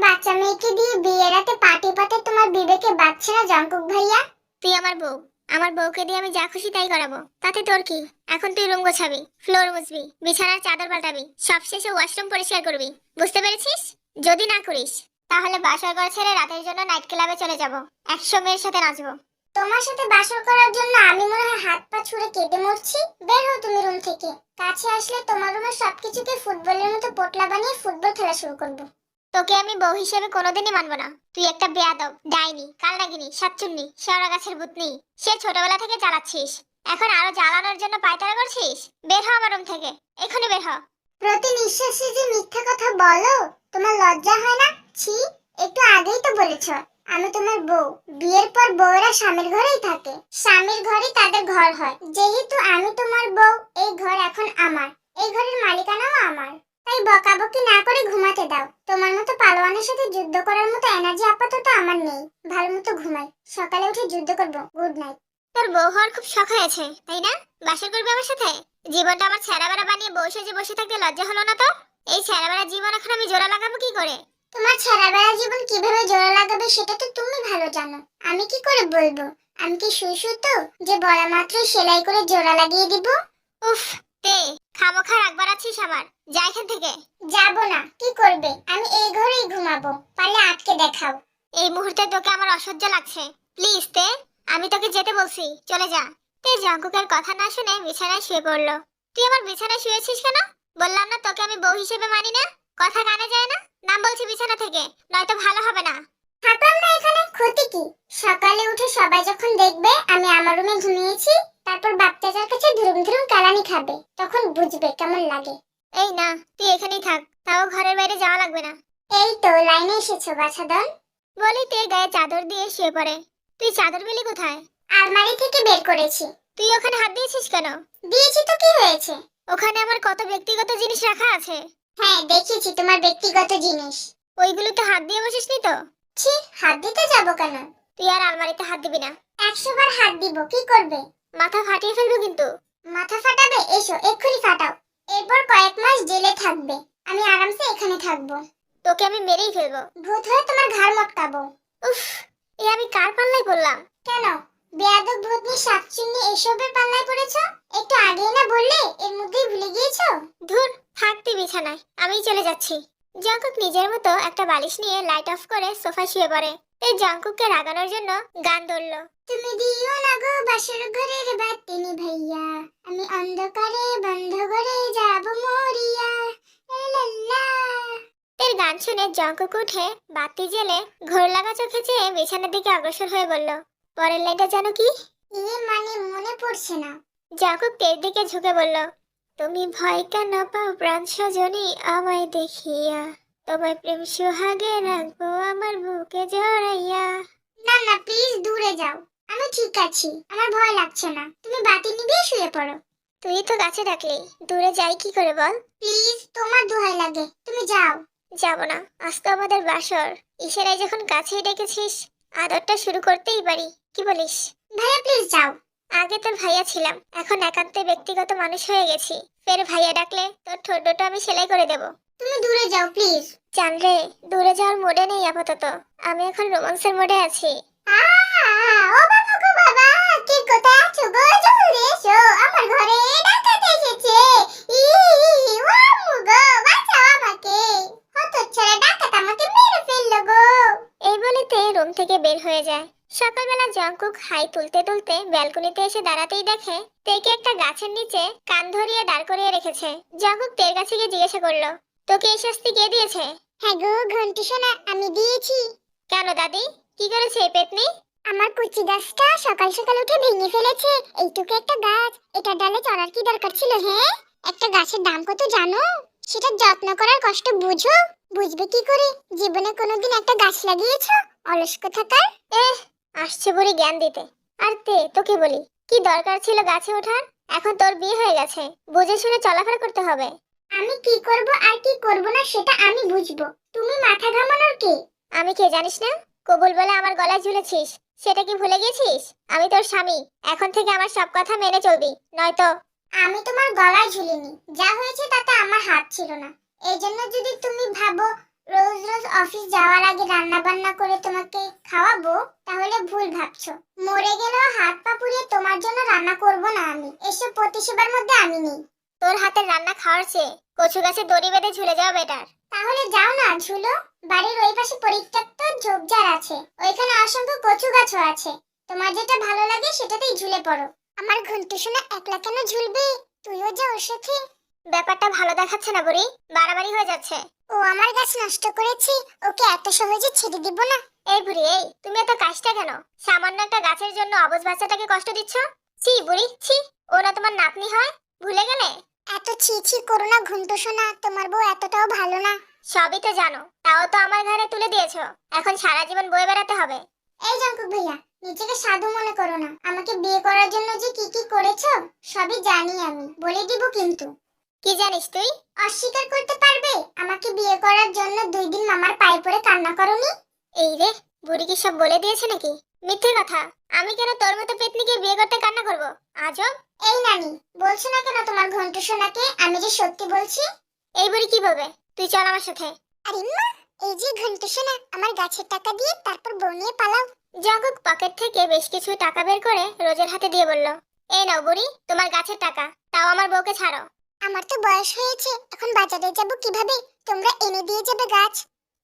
বাচ্চা মেয়েকে দিয়ে বিয়ের রাতে পার্টি পাতে তোমার বিবেকে বাঁচছে না জঙ্কুক ভাইয়া? তুই আমার বউ, আমার বউকে দিয়ে আমি যা খুশি তাই করাবো, তাতে তোর কি? এখন তুই রুম গোছাবি, ফ্লোর মুছবি, বিছানার চাদর পাল্টাবি, সবশেষে ওয়াশরুম পরিষ্কার করবি। বুঝতে পেরেছিস? যদি না করিস তাহলে বাসর ঘর ছেড়ে রাতের জন্য নাইট ক্লাবে চলে যাব, 100 মেয়ের সাথে নাচবো। তোমার সাথে বাসর করার জন্য আমি মনে হয় হাত পা ছুঁড়ে কেটে মরছি। বের হও তুমি রুম থেকে। কাছে আসলে তোমার রুমের সবকিছুকে ফুটবলের মতো পোটলা বানিয়ে ফুটবল খেলা শুরু করব। তোকে আমি বউ হিসেবে কোনোদিনই মানবো না। তুই একটা বেয়াদব, ডাইনি, কালনাগিনী, সাতচুন্নি, শেওড়া গাছের ভূতনি। সে ছোটবেলা থেকে জ্বালাচ্ছিস, এখন আরো জ্বালানোর জন্য পায়তারা করছিস। বের হ আমার রুম থেকে, এখনই বের হ। প্রতি নিঃশ্বাসে যে মিথ্যা কথা বলো, তোমার লজ্জা হয় না? ছি, একটু আগেই তো বলেছো আমি তোমার বউ। বিয়ের পর বউরা স্বামীর ঘরেই থাকে, স্বামীর ঘরেই তাদের ঘর হয়। যেহেতু আমি তোমার বউ, এই ঘর এখন আমার, এই ঘরের মালিকানাও আমার। তাই বকাবকি না করে ঘুমাতে দাও। তোমার মতো পালোয়ানের সাথে যুদ্ধ করার মতো এনার্জি আপাতত আমার নেই। ভালো মতো ঘুমাই, সকালে উঠে যুদ্ধ করবো। Good night. তোর বউ হওয়ার খুব শখ হয়েছে তাই না? বাসর করবি আমার সাথে? জীবনটা আমার ছেঁড়াবেড়া বানিয়ে বউ সেজে বসে থাকতে লজ্জা হলো না তোর? এই ছেঁড়াবেড়া জীবন এখন আমি জোড়া লাগাবো কি করে? তোমার ছেঁড়াবেড়া জীবন কিভাবে জোড়া লাগাবে সেটা তো তুমি ভালো জানো। আমি কি করে বলবো? আমি কি শুই তো যে বলা মাত্রই সেলাই করে জোড়া লাগিয়ে দিব? উফ, তে খামোখা রাগ বাড়াচ্ছিস আমার। যা এখান থেকে। যাবো না। কি করবে? আমি এই ঘরেই ঘুমাবো, পারলে আটকে দেখাও। এই মুহূর্তে তোকে আমার অসহ্য লাগছে। প্লিজ তে, আমি তোকে যেতে বলছি, চলে যা। তে জাঙ্কুকের কথা না শুনে বিছানায় শুয়ে পড়লো। তুই আমার বিছানায় শুয়েছিস কেন? বললাম না তোকে আমি বউ হিসেবে মানি না? কথা কানে যায় না? নাম বলছি বিছানা থেকে, নয়তো ভালো হবে না। থাকলাম না এখানে, ক্ষতি কি? সকালে উঠে সবাই যখন দেখবে আমি আমার রুমে ঘুমিয়েছি, তারপর বাপ চাচার কাছে ধুরুম ধুরুম কালানি খাবে, তখন বুঝবে কেমন লাগে। এই না, তুই এখানেই থাক, তাও ঘরের বাইরে যাওয়া লাগবে না। এই তো লাইনে এসেছো বাছাধন। বলি তে গায়ে চাদর দিয়ে শুয়ে পড়ে। তুই চাদর পেলি কোথায়? আলমারি থেকে বের করেছি। তুই ওখানে হাত দিয়েছিস কেন? দিয়েছি তো কি হয়েছে? ওখানে আমার কত ব্যক্তিগত জিনিস রাখা আছে। হ্যাঁ দেখেছি তোমার ব্যক্তিগত জিনিস। ওইগুলোতে হাত দিয়ে বসিসনি তো? ছি, হাত দিতে যাবো কেন? তুই আর আলমারিতে হাত দিবি না। 100 বার হাত দিব, কি করবে? মাথা ফাটিয়ে ফেলবো কিন্তু। মাথা ফাটাবে? এসো এক্ষুনি ফাটাও। এরপর কয়েক মাস জেলে থাকবে, আমি আরামসে এখানে থাকবো। তোকে আমি মেরেই ফেলবো। ভূত হয়ে তোমার ঘাড় মটকাবো। উফ, এ আমি কার পাল্লায় পড়লাম? কেন? বেয়াদব ভূতনি সাতচুন্নি এসবের পাল্লায় পড়েছো? একটু আগেই না বললে, এর মধ্যেই ভুলে গিয়েছো? ধুর, থাকতি বিছানায়, আমিই চলে যাচ্ছি। জঙ্কুক নিজের মতো একটা বালিশ নিয়ে লাইট অফ করে সোফায় শুয়ে পড়ে। এই জঙ্কুককে রাগানোর জন্য গান ধরলো। তুমি দিও না গো বাসর ঘরের বাতি নিভাইয়া, আমি অন্ধকারে বন্ধ ঘরে যাব মরিয়া। লা লা। এর গান শুনে জঙ্কুক উঠে বাতি জ্বেলে ঘোর লাগা চোখে চেয়ে বিছানার দিকে অগ্রসর হয়ে বলল, পরের লাইনটা জানো কি? মানে মনে পড়ছে না। জঙ্কুক তের দিকে ঝুঁকে বলল, তুমি ভয় কেন পাও প্রাণ সজনী আমায় দেখিয়া, তোমায় প্রেম সুহাগে রাখবো আমার বুকে জড়াইয়া। না না, প্লিজ দূরে যাও। আমি ঠিক আছি, আমার ভয় লাগছে না। তুমি বাতি নিভিয়ে শুয়ে পড়ো। তুই তো কাছে ডাকলি, দূরে যাই কি করে বল? প্লিজ, তোমার দোহাই লাগে, তুমি যাও। যাব না, আজ তো আমাদের বাসর। ইশারায় যখন কাছেই ডেকেছিস, আদরটা শুরু করতেই পারি, কি বলিস? ভাইয়া প্লিজ যাও। আগে তোর ভাইয়া ছিলাম, এখন একান্তে ব্যক্তিগত মানুষ হয়ে গেছি। ফের ভাইয়া ডাকলে তোর ঠোঁট দুটো আমি সেলাই করে দেব। তুমি দূরে যাও প্লিজ। জান রে, দূরে যাওয়ার মোডে নেই আপাতত, আমি এখন রোমান্সের মোডে আছি। ও বাবা গো বাবা, কে কোথায় আছো গো? জলদি এসো, আমার ঘরে ডাকাত এসেছে। ই ওয়ামু গো, বাঁচাও আমাকে। হতচ্ছাড়া ডাকাত আমাকে মেরে ফেললো গো। এই বলিতে রুম থেকে বের হয়ে যায়। সকালবেলা জঙ্কুক হাই তুলতে তুলতে ব্যালকনিতে এসে দাঁড়াতেই দেখে তেকে একটা গাছের নিচে কান ধরিয়ে দাঁড় করিয়ে রেখেছে। জঙ্কুক তের কাছে গিয়ে জিজ্ঞাসা করলো, তোকে এই শাস্তি কে দিয়েছে? হ্যাঁ গো ঘন্টি সোনা, আমি দিয়েছি। কেন দাদি, কি করেছে এই পেতনি? আমার কুচি গাছটা সকাল সকাল উঠে ভেঙে ফেলেছে। এইটুকু একটা গাছ, এটা ডালে চড়ার কি দরকার ছিল? হ্যাঁ, একটা গাছের দাম কত জানো? সেটা যত্ন করার কষ্ট বুঝো? বুঝবে কি করে? জীবনে কোনোদিন একটা গাছ লাগিয়েছো? অলস কোথাকার। এহ, আসছে বুড়ি জ্ঞান দিতে। আর তে তোকে বলি, কি দরকার ছিল গাছে ওঠার? এখন তোর বিয়ে হয়ে গেছে, বুঝে শুনে চলাফেরা করতে হবে। আমি কি করব আর কি করব না সেটা আমি বুঝবো, তুমি মাথা ঘামানোর কে? আমি কে জানিস না? কবুল বলে আমার গলায় ঝুলেছিস, সেটা কি ভুলে গেছিস? আমি তোর স্বামী, এখন থেকে আমার সব কথা মেনে চলবি, নয়তো। আমি তোমার গলায় ঝুলিনি, যা হয়েছে তাতে আমার হাত ছিল না। এই জন্য যদি তুমি ভাবো রোজ রোজ অফিস যাওয়ার আগে রান্না বান্না করে তোমাকে খাওয়াবো তাহলে ভুল ভাবছো। মরে গেলেও হাত পা পুড়িয়ে তোমার জন্য রান্না করব না আমি। এসব প্রতিসেবার মধ্যে আমি নেই। তোর হাতের রান্না খাওয়ার চেয়ে কচু গাছে দড়ি বেঁধে ঝুলে যাওয়া বেটার। তাহলে যাও না ঝুলো। বাড়ির ওই পাশে পরিত্যক্ত ঝোপঝাড় আছে, ওইখানে অসংখ্য কচু গাছও আছে। তোমার যেটা ভালো লাগে সেটাতেই ঝুলে পড়ো। আমার ঘন্টু সোনা একলা কেন ঝুলবে? তুইও যা ওর সাথে। ব্যাপারটা ভালো দেখাচ্ছে না বুড়ি, বাড়াবাড়ি হয়ে যাচ্ছে। ও আমার গাছ নষ্ট করেছে, ওকে এত সহজে ছেড়ে দিব না। এই বুড়ি, এই তুমি এত কাজটা কেন? সামান্য একটা গাছের জন্য অবুঝ বাচ্চাটাকে কষ্ট দিচ্ছ? ছি বুড়ি ছি, ওরা তোমার নাতনি হয়, ভুলে গেলে? এত ছি ছি করো না ঘন্টু সোনা, তোমার বউ এতটাও ভালো না। সবই তো জানো, তাও তো আমার ঘরে তুলে দিয়েছো। এখন সারা জীবন বয়ে বেড়াতে হবে। এই জাঙ্কুক ভাইয়া, নিজেকে সাধু মনে করো না। আমাকে বিয়ে করার জন্য যে কি কি করেছো সবই জানি আমি, বলে দিব কিন্তু। কি জানিস তুই? অস্বীকার করতে পারবে আমাকে বিয়ে করার জন্য 2 দিন মামার পায়ে পড়ে কান্না করনি? এই রে, বুড়ি কি সব বলে দিয়েছে নাকি? মিথ্যে কথা। আমি কেন তোর মতো পেতনিকে বিয়ে করতে কান্না করব? আজব। এই নানি, বলছো না কেন তোমার ঘন্টু সোনাকে আমি যে সত্যি বলছি? এই বুড়ি কি বলবে? তুই চল আমার সাথে। আরে মা, এই যে ঘন্টু সোনা, আমার গাছের টাকা দিয়ে তারপর বউ নিয়ে পালাও। জঙ্কুক পকেট থেকে বেশ কিছু টাকা বের করে রোজের হাতে দিয়ে বলল, এই নাও বুড়ি, তোমার গাছের টাকা। তাও আমার বউকে ছাড়ো। আমার তো বয়স হয়েছে, এখন বাজারে যাব কিভাবে? তোমরা এনে দিয়ে যাবে গাছ।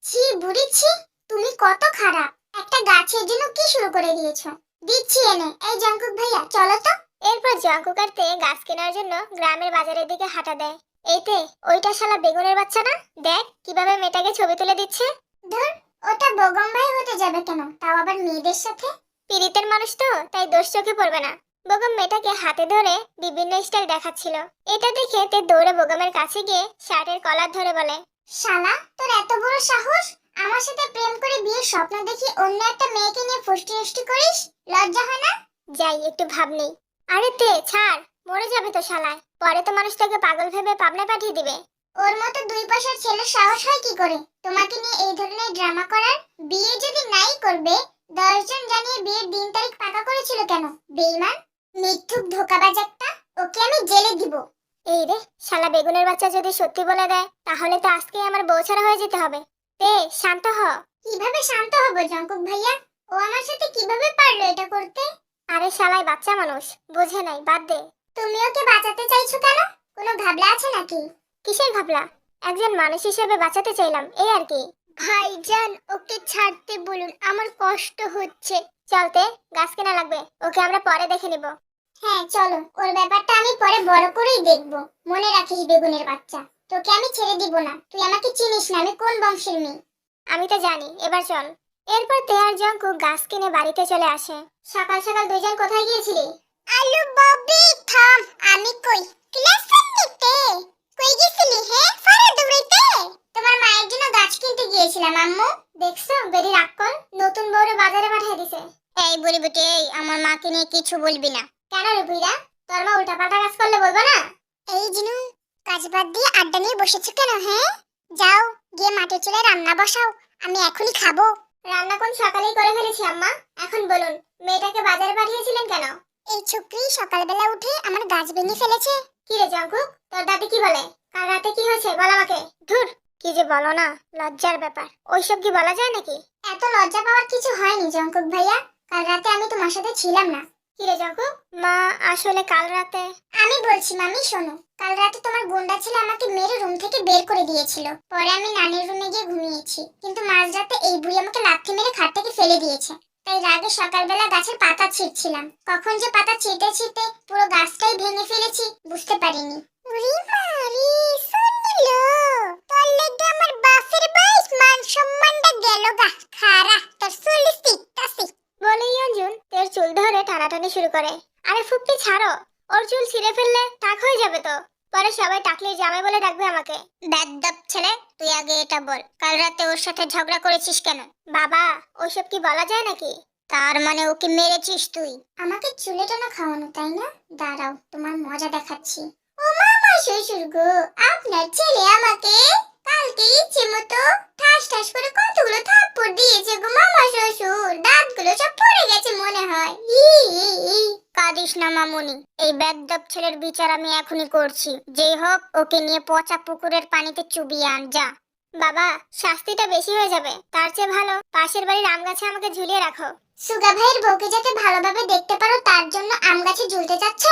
ছি বুড়ি ছি, তুমি কত খারাপ। একটা গাছের জন্য কি শুরু করে দিয়েছো? দিচ্ছি এনে। এই জাঙ্কুক ভাইয়া চলো তো। এরপর জঙ্কুক আর তে গাছ কেনার জন্য গ্রামের বাজারের দিকে হাঁটা দেয়। এইতে, ওইটা শালা বেগুনের বাচ্চা না? দেখ কিভাবে মেয়েটাকে ছবি তুলে দিচ্ছে। ধুর, ওটা বগম ভাই হতে যাবে কেন, তাও আবার মেয়েদের সাথে? পীড়িতের মানুষ তো, তাই দোষ চোখে পড়বে না। বেগম মেয়েটাকে হাতে ধরে বিভিন্ন স্টাইল দেখাচ্ছিল। এটা দেখে তে দৌড়ে বেগমের কাছে গিয়ে শার্টের কলার ধরে বলে, শালা, তোর এত বড় সাহস! আমার সাথে প্রেম করে বিয়ের স্বপ্ন দেখি অন্য একটা মেয়েকে নিয়ে ফুষ্টি নষ্টি করিস? লজ্জা হয় না? যাই একটু ভাব নেই। আরে তে ছাড়, মরে যাবে তো শালায়। পরে তো মানুষ তোকে পাগল ভেবে পাবনায় পাঠিয়ে দিবে। ওর মতো 2 পয়সার ছেলের সাহস হয় কি করে তোমাকে নিয়ে এই ধরনের ড্রামা করার? বিয়ে যদি নাই করবে, 10 জন জানিয়ে বিয়ের দিন তারিখ পাকা করেছিল কেন? বেঈমান, মিথ্যুক, ধোঁকাবাজ একটা। ওকে আমি জেলে দিব। এই রে, শালা বেগুনের বাচ্চা যদি সত্যি বলে দেয় তাহলে তো আজকে আমার বউ ছাড়া হয়ে যেতে হবে। তে শান্ত হ। কিভাবে শান্ত হব জঙ্কুক ভাইয়া? ও আমার সাথে কিভাবে পারলো এটা করতে? আরে শালাই বাচ্চা মানুষ, বোঝে নাই, বাদ দে। তুমি ওকে বাঁচাতে চাইছো কেন? কোনো ভাবলা আছে নাকি? কিসের ভাবলা? একজন মানুষ হিসেবে বাঁচাতে চাইলাম, এই আর কি। ভাইজান, ওকে ছাড়তে বলুন, আমার কষ্ট হচ্ছে। চলতে, গাছ কেনা লাগবে, ওকে আমরা পরে দেখে নিব। হ্যাঁ চলো, ওর ব্যাপারটা আমি পরে বড় করেই দেখব। মনে রাখিস বেগুনের বাচ্চা, তোকে আমি ছেড়ে দিব না। তুই আমাকে চিনিস না আমি কোন বংশের মেয়ে। আমি তো জানি, এবার চল। এরপর তে আর জঙ্কু গাছ কিনে বাড়িতে চলে আসে। সকাল সকাল দুজন কোথায় গিয়েছিলি? আলু ববি থাম, আমি কই ক্লাসে নিতে। কই গেছিলি হে? ফারা দৌড়াইতে? তোমার মায়ের জন্য গাছ কিনতে গিয়েছিলাম আম্মু। দেখছো বেরি রাক্কল, নতুন বউরে বাজারে পাঠিয়ে দিছে। এই বুড়ি বুটি, এই আমার মাকে নিয়ে কিছু বলবি না। কেন রে বুইরা, তোর মা উল্টাপাল্টা কাজ করলে বলবো না? এই জিনু, কাজ বাদ দিয়ে আড্ডা নিয়ে বসেছো কেন? হ্যাঁ, যাও গিয়ে মাটির চুলায় রান্না বসাও, আমি এখনই খাবো। রান্না কোন সকালেই করে ফেলেছি আম্মা। এখন বলুন, মেয়েটাকে বাজারে পাঠিয়েছিলেন কেন? এই ছোকরি সকালবেলা উঠে আমার গাছ ভেঙে ফেলেছে। কি রে জঙ্কুক, তোর দাদি কি বলে? কাল রাতে কি হয়েছে বল আমাকে। ধুর, কি যে বলো না, লজ্জার ব্যাপার। ওইসব কি বলা যায় নাকি? এত লজ্জা পাওয়ার কিছু হয়নি জঙ্কুক ভাইয়া, কাল রাতে আমি তোমার সাথে ছিলাম না। কি রে জঙ্কুক? মা আসলে কাল রাতে। আমি বলছি মামি শোনো, কাল রাতে তোমার গুন্ডা ছেলে আমাকে মেরে রুম থেকে বের করে দিয়েছিল। পরে আমি নানির রুমে গিয়ে ঘুমিয়েছি, কিন্তু মাঝরাতে এই বুড়ি আমাকে লাথি মেরে খাট থেকে ফেলে দিয়েছে। তাই রাগে সকালবেলা গাছের পাতা ছিঁড়ছিলাম, কখন যে পাতা ছিঁড়তে ছিঁড়তে পুরো গাছটাই ভেঙে ফেলেছি বুঝতে পারিনি। উরি মারি, শুনলো তোর লেগে আমার বাপের বয়স মান সম্মানটা গেল গা। খারা তোর চুল সিকতাছি। বলেই অঞ্জুন তের চুল ধরে টানাটানি শুরু করে। আরে ফুপ্পি ছাড়ো, ওর চুল ছিঁড়ে ফেললে টাক হয়ে যাবে তো। পরে সবাই টাকলির জামাই বলে ডাকবে আমাকে। বেদ্দপ ছেলে, তুই আগে এটা বল, কাল রাতে ওর সাথে ঝগড়া করেছিস কেন? বাবা, ওইসব কি বলা যায় নাকি? তার মানে ওকে মেরেছিস তুই? আমাকে চুলে টানা খাওয়ানো তাই না? দাঁড়াও, তোমার মজা দেখাচ্ছি। ও মামা শ্বশুর গো, আপনার ছেলে আমাকে কালকে ইচ্ছে মতো ঠাস ঠাস করে কতগুলো থাপ্পড় দিয়েছে গো মামা শ্বশুর, দাঁতগুলো সব পড়ে গেছে মনে হয়। ই কাঁদিস না মামুনি, এই বেদ্দপ ছেলের বিচার আমি এখনই করছি। যেই হোক, ওকে নিয়ে পচা পুকুরের পানিতে চুবিয়ে আন যা। বাবা, শাস্তিটা বেশি হয়ে যাবে, তার চেয়ে ভালো পাশের বাড়ির আম গাছে আমাকে ঝুলিয়ে রাখো। সুগা ভাইয়ের বউকে যাতে ভালোভাবে দেখতে পারো তার জন্য আম গাছে ঝুলতে চাচ্ছ?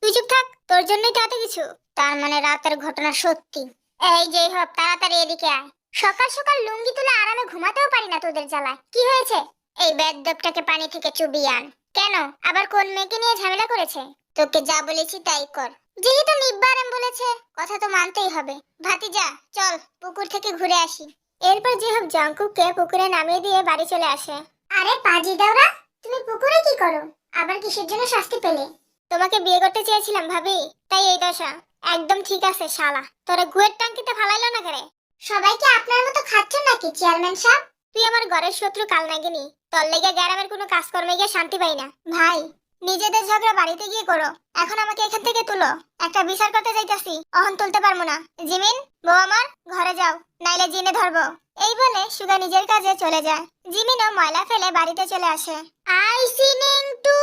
তুই চুপ থাক, তোর জন্যই তো এত কিছু। তার মানে রাতের ঘটনা সত্যি। এই যে হোক, তাড়াতাড়ি এদিকে আয়। সকাল সকাল লুঙ্গি তুলে আরামে ঘুমাতেও পারি না তোদের জ্বালায়। কি হয়েছে? এই বেদ্যপটাকে পানি থেকে চুবিয়ে আন। কেন, আবার কোন মেয়েকে নিয়ে ঝামেলা করেছে? তোকে যা বলেছি তাই কর। যেহেতু নিব্বারেম বলেছে, কথা তো মানতেই হবে। ভাতিজা, চল পুকুর থেকে ঘুরে আসি। এরপর জিহাব জাঙ্কুককে পুকুরে নামিয়ে দিয়ে বাড়ি চলে আসে। আরে পাজি দাওরা, তুমি পুকুরে কি করো? আবার কিসের জন্য শাস্তি পেলে? তোমাকে বিয়ে করতে চেয়েছিলাম ভাবি, তাই এই দশা। একদম ঠিক আছে শালা, তোরা গুয়ের টাঙ্কিতে ফালাইলো না কেরে? সবাইকে আপনার মতো খাচ্ছেন নাকি চেয়ারম্যান সাহেব? তুই আমার ঘরের শত্রু কাল নাগিনি, তোর লেগে গ্রামের কোনো কাজকর্মে গিয়ে শান্তি পাই না। ভাই, নিজেদের ঝগড়া বাড়িতে গিয়ে করো, এখন আমাকে এখান থেকে তুলো। একটা বিচার করতে যাইতাছি, অহন তুলতে পারবো না। জিমিন, বউ আমার, ঘরে যাও, নাইলে জিনে ধরবো। এই বলে সুগা নিজের কাজে চলে যায়। জিমিনও ময়লা ফেলে বাড়িতে চলে আসে। আইসিনেং টু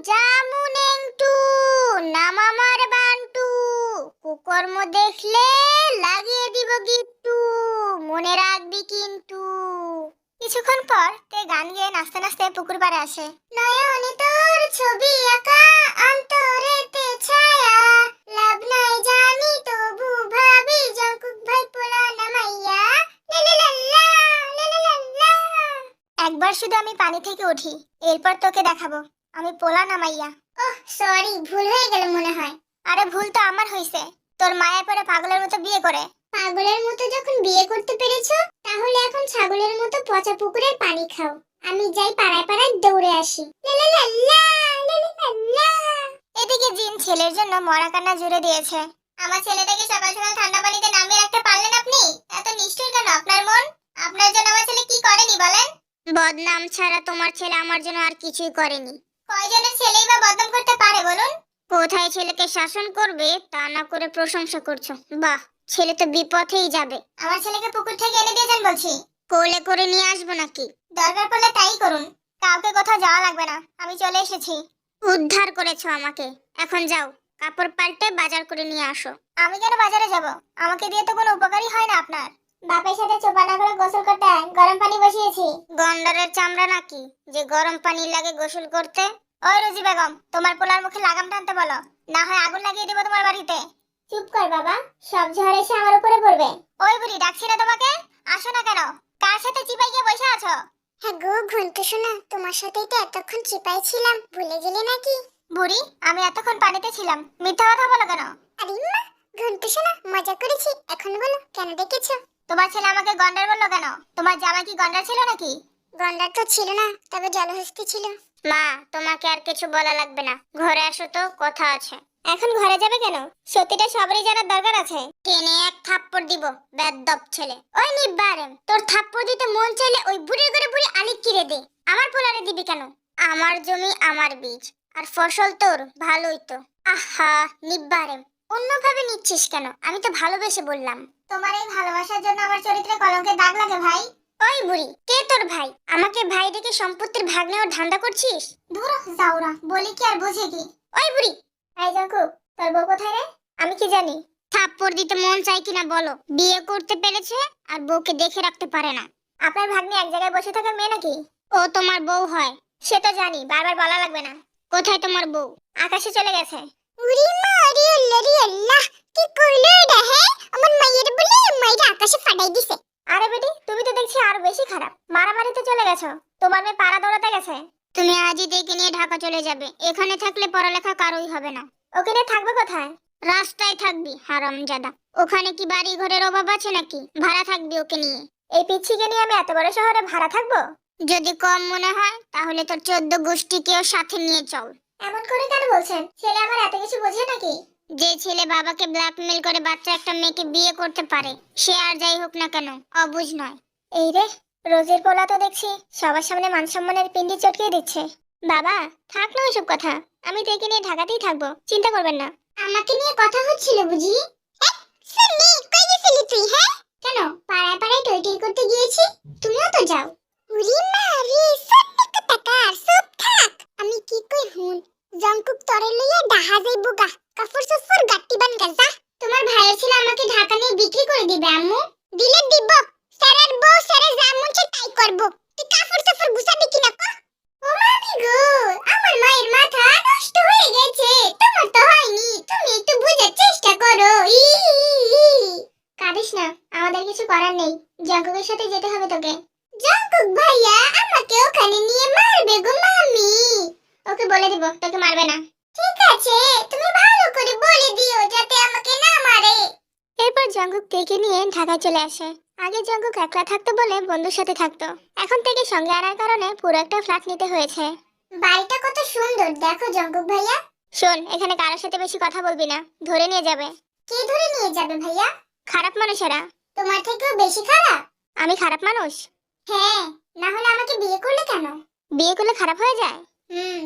জামুনেং টু নামামার বান্টু, কুকর্ম দেখলে লাগিয়ে দিব গিট্টু, মনে রাখবি কিন্তু। কিছুক্ষণ পর তে গান গেয়ে নাচতে নাচতে পুকুর পাড়ে আসে। নয়নে তোর ছবি আঁকা, অন্তরেতে ছায়া, লাভ নাই জানি তবু ভাবি জঙ্কুক ভাই পোলা নামাইয়া, লালালাল্লা, লালালাল্লা। একবার শুধু আমি পানি থেকে উঠি, এরপর তোকে দেখাবো আমি পোলা নামাইয়া। ওহ সরি, ভুল হয়ে গেল মনে হয়। আরে ভুল তো আমার হইছে, তোর মায়ের পরে পাগলের মতো বিয়ে করে। পাগলের মতো যখন বিয়ে করতে পেরেছো, তাহলে এখন ছাগলের মতো পচা পুকুরের পানি খাও। আমি যাই পাড়ায় পাড়ায় দৌড়ে আসি। লালালাল্লা, লালালাল্লা। এদিকে জিন ছেলের জন্য মরা কান্না জুড়ে দিয়েছে। আমার ছেলেটাকে সকাল সকাল ঠান্ডা পানিতে নামিয়ে রাখতে পারলেন আপনি? এত নিষ্ঠুর কেন আপনার মন? আপনার জন্য আমার ছেলে কি করেনি বলেন? বদনাম ছাড়া তোমার ছেলে আমার জন্য আর কিছুই করেনি। কয়জনের ছেলেই বা বদনাম করতে পারে বলুন? কোথায় ছেলেকে শাসন করবে তা না করে প্রশংসা করছো। বাহ, ছেলে তো বিপথেই যাবে। আমার ছেলেকে পুকুর থেকে এনে দিয়েছেন বলছি। কোলে করে নিয়ে আসবো নাকি? দরকার পড়লে তাই করুন, কাউকে কোথাও যাওয়া লাগবে না, আমি চলে এসেছি। উদ্ধার করেছো আমাকে, এখন যাও কাপড় পাল্টে বাজার করে নিয়ে আসো। আমি কেন বাজারে যাব? আমাকে দিয়ে তো কোনো উপকারই হয় না আপনার। বাপের সাথে চোপা না করে গোসল করতে আয়, গরম পানি বসিয়েছি। গন্ডারের চামড়া নাকি যে গরম পানি লাগে গোসল করতে? ওই রুজি বেগম, তোমার পোলার মুখে লাগাম টানতে বলো, না হয় আগুন লাগিয়ে দেবো তোমার বাড়িতে। চুপ কর বাবা, সব ঝড় এসে আমার উপরে পড়বে। ওই বুড়ি, ডাকছি না তোমাকে? আসো না কেন? কার সাথে চিপাই গিয়ে বসে আছো? হ্যাঁ গো ঘন্টু শোনা, তোমার সাথেই তো এতক্ষণ চিপাই ছিলাম, ভুলে গেলে নাকি? বুড়ি, আমি এতক্ষণ পানিতে ছিলাম, মিথ্যা কথা বলো কেন? আরে মা, ঘন্টু শোনা, মজা করেছি। এখন বলো কেন ডেকেছো? তোমার ছেলে আমাকে গন্ডার বললো কেন? তোমার জামাই কি গন্ডার ছিল নাকি? গন্ডার তো ছিল না, তবে জলহস্তি ছিল। মা, তোমাকে আর কিছু বলা লাগবে না, ঘরে আসো তো, কথা আছে। এখন ঘরে যাবে কেন? সত্যিটা সবারই জানার দরকার আছে। টেনে এক থাপ্পড় দিব, বেদ্দপ ছেলে। ওই নিব্বারেম, তোর থাপ্পড় দিতে মন চাইলে ওই বুড়ির করে বুড়ি আলিক কিরে দে। আমার পোলারে দিবি কেন? আমার জমি আমার বীজ, আর ফসল তোর ভালোই তো। আহা নিব্বারেম, অন্যভাবে নিচ্ছিস কেন? আমি তো ভালোবেসে বললাম। তোমার এই ভালোবাসার জন্য আমার চরিত্রে কলঙ্কের দাগ লাগে ভাই। ওই বুড়ি, কে তোর ভাই? আমাকে ভাই ডেকে সম্পত্তির ভাগ নেওয়ার ধান্দা করছিস? দূর যাওরা, বলি কি আর বুঝে কি? ওই বুড়ি, এই জাঙ্কু, তোর বউ কোথায় রে? আমি কি জানি? থাপ্পড় দিতে মন চাই কিনা বলো। বিয়ে করতে পেরেছে আর বউকে দেখে রাখতে পারে না। আপনার ভাগ্নি এক জায়গায় বসে থাকার মেয়ে নাকি? ও তোমার বউ হয়, সে তো জানি, বারবার বলা লাগবে না। কোথায় তোমার বউ? আকাশে চলে গেছে। উরি মা, আরে আল্লাহ রে আল্লাহ, কি করলো এটা? হ্যাঁ, আমার মায়ের বলে মায়ের আকাশে ফাটাই দিছে। আরে বেটি, তুমি তো দেখছি আরো বেশি খারাপ, মারামারিতে চলে গেছো। তোমার মেয়ে পাড়া দৌড়াতে গেছে। তুমি আজই দেখে নিয়ে ঢাকা চলে যাবে, এখানে থাকলে পড়ালেখা কারোই হবে না। ওকে নিয়ে থাকবে কোথায়? রাস্তায় থাকবি হারামজাদা। ওখানে কি বাড়ি ঘরের অভাব আছে নাকি? ভাড়া থাকবি ওকে নিয়ে। এই পিচ্ছিকে নিয়ে আমি এত বড় শহরে ভাড়া থাকবো? যদি কম মনে হয় তাহলে তোর 14 গোষ্ঠীকেও সাথে নিয়ে চল। এমন করে কেন বলছেন? ছেলে আমার এত কিছু বোঝে নাকি? যে ছেলে বাবাকে ব্ল্যাকমেল করে বাচ্চা একটা মেয়েকে বিয়ে করতে পারে, সে আর যাই হোক না কেন অবুঝ নয়। এই রে, রোজের পোলা তো দেখছি সবার সামনে মান সম্মানের পিন্ডি চটকিয়ে দিচ্ছে। বাবা, থাক না ওইসব কথা, আমি তো একে নিয়ে ঢাকাতেই থাকবো, চিন্তা করবেন না। আমাকে নিয়ে কথা হচ্ছিল বুঝি? শুনলি, কই গেছিলি তুই? হ্যাঁ, কেন পাড়ায় পাড়ায় টই টই করতে গিয়েছি? তুমিও তো যাও। উরি মা রে, সত্যি কথাকার, চুপ থাক। আমি কি কই হুন, জঙ্কুক তরে লইয়া ডাহা যাইবো গা, কাপড় সাপড় গাট্টি বান গা যা। তোমার ভাইয়ের ছেলে আমাকে ঢাকা নিয়ে বিক্রি করে দিবে আম্মু। দিলে দিব। স্যারের বউ স্যারের যা মন চায় তাই করব। তুই কাপড় চাপড় গুছাবি কিনা কো? ও মামি গো, আমার মায়ের মাথা নষ্ট হয়ে গেছে। তোমার তো হয়নি, তুমি একটু বোঝার চেষ্টা করো। কাঁদিস না, আমাদের কিছু করার নেই। জঙ্কুকের সাথে যেতে হবে তোকে। জঙ্কুক ভাইয়া আমাকে ওখানে নিয়ে মারবে গো মামি। ওকে বলে দিব তোকে মারবে না। ঠিক আছে, তুমি ভালো করে বলে দিও যাতে আমাকে না মারে। এরপর জঙ্কুক তেকে নিয়ে ঢাকায় চলে আসে। আগে জঙ্কুক একলা থাকতো বলে বন্ধুর সাথে থাকতো, এখন থেকে সঙ্গে আনার কারণে পুরো একটা ফ্ল্যাট নিতে হয়েছে। বাড়িটা কত সুন্দর দেখো জঙ্কুক ভাইয়া। শোন, এখানে কারোর সাথে বেশি কথা বলবি না, ধরে নিয়ে যাবে। কে ধরে নিয়ে যাবে ভাইয়া? খারাপ মানুষেরা। তোমার থেকেও বেশি খারাপ? আমি খারাপ মানুষ? হ্যাঁ, না হলে আমাকে বিয়ে করলে কেন? বিয়ে করলে খারাপ হয়ে যায়?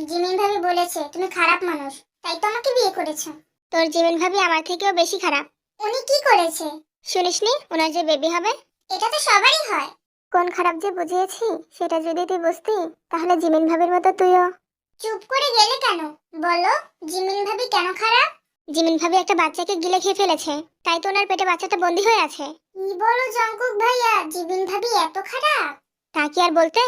জিমিন ভাবি বলেছে তুমি খারাপ মানুষ, তাই তো আমাকে বিয়ে করেছো। তোর জীবন ভাবি আমার থেকেও বেশি খারাপ। উনি কি করেছে? শুনিসনি ওনার যে বেবি হবে? এটা তো সবারই হয়। কোন খারাপ যে বুঝিয়েছি সেটা যদি তুই বুঝতি তাহলে জিমিন ভাবির মতো তুইও। চুপ করে গেলে কেন? বলো, জিমিন ভাবি কেন খারাপ? জিমিন ভাবি একটা বাচ্চাকে গিলে খেয়ে ফেলেছে, তাই তো ওনার পেটে বাচ্চাটা বন্দি হয়ে আছে। কি বলো জঙ্কুক ভাইয়া, জিমিন ভাবি এত খারাপ? তা কি আর বলতে?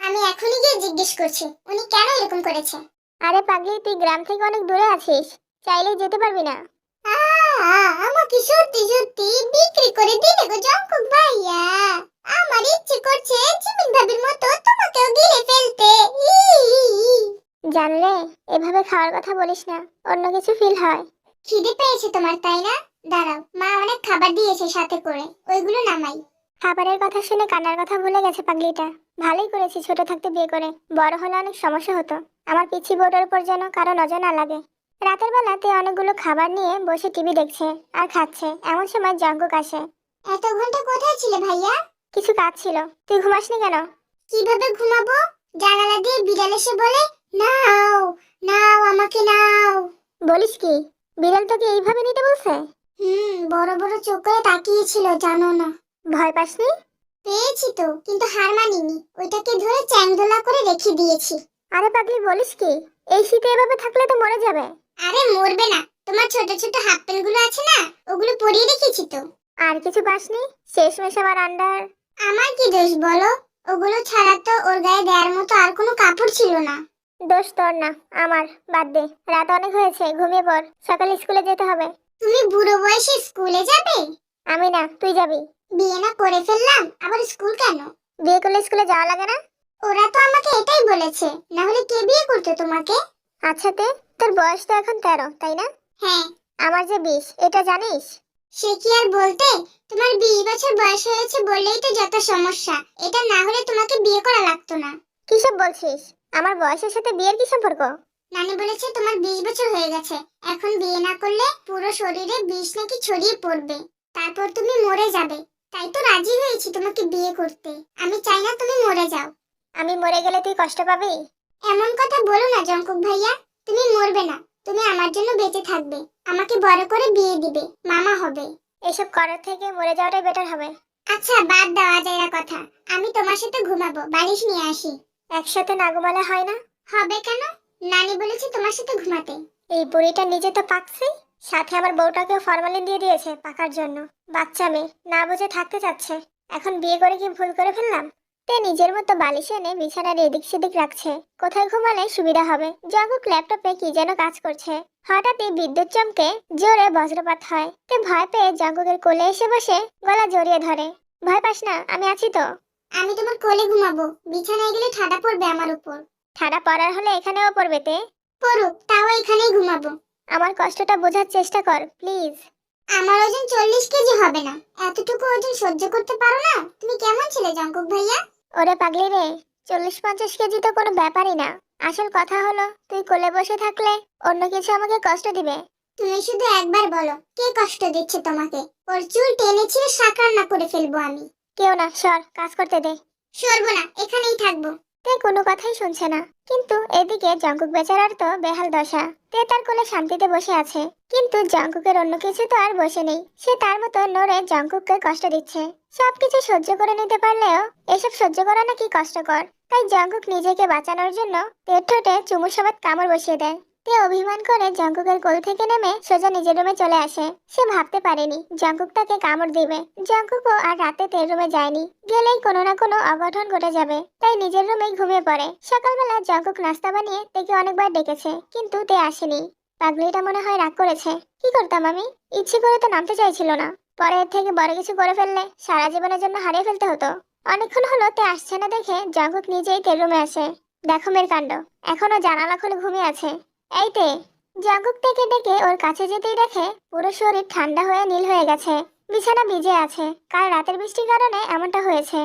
আমি এখনই গিয়ে জিজ্ঞেস করছি উনি কেন এরকম করেছে। আরে পাগলি, তুই গ্রাম থেকে অনেক দূরে আছিস, চাইলেই যেতে পারবি না। আমাকে সত্যি সত্যি বিক্রি করে দিলে গো জঙ্কুক ভাইয়া। আমার ইচ্ছে করছে জিমিন ভাবির মতো তোমাকেও গিলে ফেলতে। জানলে, এভাবে খাওয়ার কথা বলিস না, অন্য কিছু ফিল হয়। খিদে পেয়েছে তোমার তাই না? দাঁড়াও, মা অনেক খাবার দিয়েছে সাথে করে, ওইগুলো নামাই। খাবারের কথা শুনে কান্নার কথা ভুলে গেছে পাগলিটা। ভালোই করেছি ছোট থাকতে বিয়ে করে, বড় হলে অনেক সমস্যা হতো। আমার পিচ্ছি বোর্ডের উপর যেন কারো নজর না লাগে। রাতের বেলাতে অনেকগুলো খাবার নিয়ে বসে টিভি দেখছে আর খাচ্ছে, এমন সময় জঙ্কুক আসে। এত ঘন্টা কোথায় ছিলে ভাইয়া? কিছু কাজ ছিল। তুই ঘুমাসনি কেন? কিভাবে ঘুমাবো? জানালা দিয়ে বিড়াল এসে বলে নাও নাও আমাকে নাও। বলিস কি, বিড়াল তোকে এইভাবে নিতে বলছে? বড় বড় চোখ করে তাকিয়েছিল জানো না। ভয় পাসনি? পেয়েছি তো, কিন্তু হার মানিনি, ওইটাকে ধরে চ্যাংদোলা করে রেখে দিয়েছি। আরে পাগলি, বলিস কি? এই শীতে এভাবে থাকলে তো মরে যাবে। আরে মরবে না, তোমার ছোট ছোট হাফ প্যান্ট গুলো আছে না, ওগুলো পরিয়ে রেখেছি তো। আর কিছু পাসনি? শেষমেশ আবার আন্ডার। আমার কি দোষ বলো? ওগুলো ছাড়া তো ওর গায়ে দেওয়ার মতো আর কোনো কাপড় ছিল না। দোষ তোর না, আমার। বাদ দে, রাত অনেক হয়েছে, ঘুমিয়ে পড়, সকালে স্কুলে যেতে হবে। তুমি বুড়ো বয়সে স্কুলে যাবে? আমি না, তুই যাবি। বিয়ে না করে ফেললাম, আবার স্কুল কেন? বিয়ে করলে স্কুলে যাওয়া লাগে না? ওরা তো আমাকে এটাই বলেছে, না হলে কে বিয়ে করতো তোমাকে? আচ্ছা, তোর বয়স তো এখন 13, তাই না? হ্যাঁ। আমার যে 20, এটা জানিস? সে কি আর বলতে, তোমার 20 বছর বয়স হয়েছে বললেই তো যত সমস্যা। এটা না হলে তোমাকে বিয়ে করা লাগতো না। কিসব বলছিস? আমার বয়সের সাথে বিয়ের কি সম্পর্ক? নানি বলেছে তোমার 20 বছর হয়ে গেছে, এখন বিয়ে না করলে পুরো শরীরে বিষ নাকি ছড়িয়ে পড়বে, তারপর তুমি মরে যাবে। তাই তো রাজি হয়েছি তোমাকে বিয়ে করতে। আমি চাই না তুমি মরে যাও। আমি মরে গেলে তুই কষ্ট পাবি? এমন কথা বলো না জঙ্কুক ভাইয়া, তুমি মরবে না, তুমি আমার জন্য বেঁচে থাকবে, আমাকে বড় করে বিয়ে দিবে, মামা হবে। এসব করার থেকে মরে যাওয়াটাই বেটার হবে। আচ্ছা বাদ দাও আজাইরা কথা, আমি তোমার সাথে ঘুমাবো, বালিশ নিয়ে আসি। একসাথে না ঘুমালে হয় না? হবে কেন? নানি বলেছে তোমার সাথে ঘুমাতে। এই বুড়িটা নিজে তো পাকছে, সাথে আমার বউটাকেও ফরমালিন দিয়ে দিয়েছে পাকার জন্য। বাচ্চা মেয়ে, না বুঝে থাকতে চাচ্ছে, এখন বিয়ে করে কি ভুল করে ফেললাম? তে নিজের মতো বালিশ এনে বিছানার এদিক সেদিক রাখছে, কোথায় ঘুমালে সুবিধা হবে। জঙ্কুক ল্যাপটপে কি যেন কাজ করছে, হঠাৎই বিদ্যুৎ চমকে জোরে বজ্রপাত হয়। তে ভয় পেয়ে জঙ্কুকের কোলে এসে বসে গলা জড়িয়ে ধরে। ভয় পাস না, আমি আছি তো। আমি তোমার কোলে ঘুমাবো, বিছানায় গেলে ঠাডা পড়বে আমার উপর। ঠাডা পড়ার হলে এখানেও পড়বে তে। পড়ুক, তাও এখানেই ঘুমাবো। আমার কষ্টটা বোঝার চেষ্টা কর প্লিজ। আমার ওজন 40 কেজি হবে না, এতটুকু ওজন সহ্য করতে পারো না? তুমি কেমন ছেলে জঙ্কুক ভাইয়া? ওরে পাগলি রে, 40-50 কেজি তো কোনো ব্যাপারই না। আসল কথা হলো তুই কোলে বসে থাকলে অন্য কিছু আমাকে কষ্ট দিবে। তুমি শুধু একবার বলো কে কষ্ট দিচ্ছে তোমাকে, ওর চুল টেনে ছিঁড়ে সাকরান্না করে ফেলবো আমি। কেউ না, সর, কাজ করতে দে। সরবো না, এখানেই থাকবো। তে কোনো কথাই শুনছে না, কিন্তু এদিকে জঙ্কুক বেচারার তো বেহাল দশা। তে তার কোলে শান্তিতে বসে আছে, কিন্তু জঙ্কুকের অন্য কিছু তো আর বসে নেই। সে তার মতো নড়ে জঙ্কুককে কষ্ট দিচ্ছে। সবকিছু সহ্য করে নিতে পারলেও এসব সহ্য করা নাকি কষ্টকর। তাই জঙ্কুক নিজেকে বাঁচানোর জন্য তের ঠোঁটে চুমু সমেত কামড় বসিয়ে দেয়। তে অভিমান করে জঙ্কুকের কোল থেকে নেমে সোজা নিজের রুমে চলে আসে। সে ভাবতে পারেনি জঙ্কুক তাকে কামড় দিবে। জঙ্কুকও আর রাতে তের রুমে যায়নি, গেলেই কোনো না কোনো অঘটন ঘটে যাবে, তাই নিজের রুমেই ঘুমিয়ে পড়ে। সকালবেলা জঙ্কুক নাস্তা বানিয়ে তেকে অনেকবার ডেকেছে, কিন্তু তে আসেনি। পাগলিটা মনে হয় রাগ করেছে। কি করতাম আমি, ইচ্ছে করে তো নামতে চাইছিল না। পরে এর থেকে বড় কিছু করে ফেললে সারা জীবনের জন্য হারিয়ে ফেলতে হতো। অনেকক্ষণ হলো তে আসছে না দেখে জঙ্কুক নিজেই তের রুমে আসে। দেখো মেয়ের কাণ্ড, এখনো জানালা খুলে ঘুমিয়ে আছে। এই তে। জঙ্কুক থেকে ডেকে ওর কাছে যেতেই দেখে পুরো শরীর ঠান্ডা হয়ে নীল হয়ে গেছে, বিছানা ভিজে আছে। কাল রাতের বৃষ্টির কারণে এমনটা হয়েছে।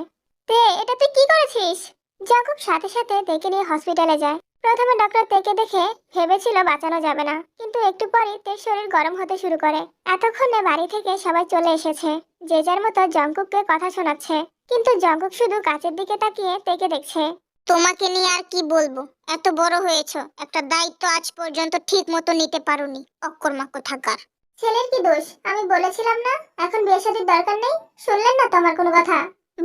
তে, এটা তুই কি করেছিস? জঙ্কুক সাথে সাথে তেকে নিয়ে হসপিটালে যায়। প্রথমে ডক্টর তেকে দেখে ভেবেছিল বাঁচানো যাবে না, কিন্তু একটু পরেই তের শরীর গরম হতে শুরু করে। এতক্ষণে বাড়ি থেকে সবাই চলে এসেছে, যে যার মতো জঙ্কুককে কথা শোনাচ্ছে, কিন্তু জঙ্কুক শুধু কাচের দিকে তাকিয়ে তেকে দেখছে। তোমাকে নিয়ে আর কি বলবো, এত বড় হয়েছো, একটা দায়িত্ব আজ পর্যন্ত ঠিক মতো নিতে পারোনি, অকর্মা কোথাকার। ছেলের কি দোষ? আমি বলেছিলাম না এখন বিয়ে শাদীর দরকার নেই? শুনলেন না তো আমার কোনো কথা?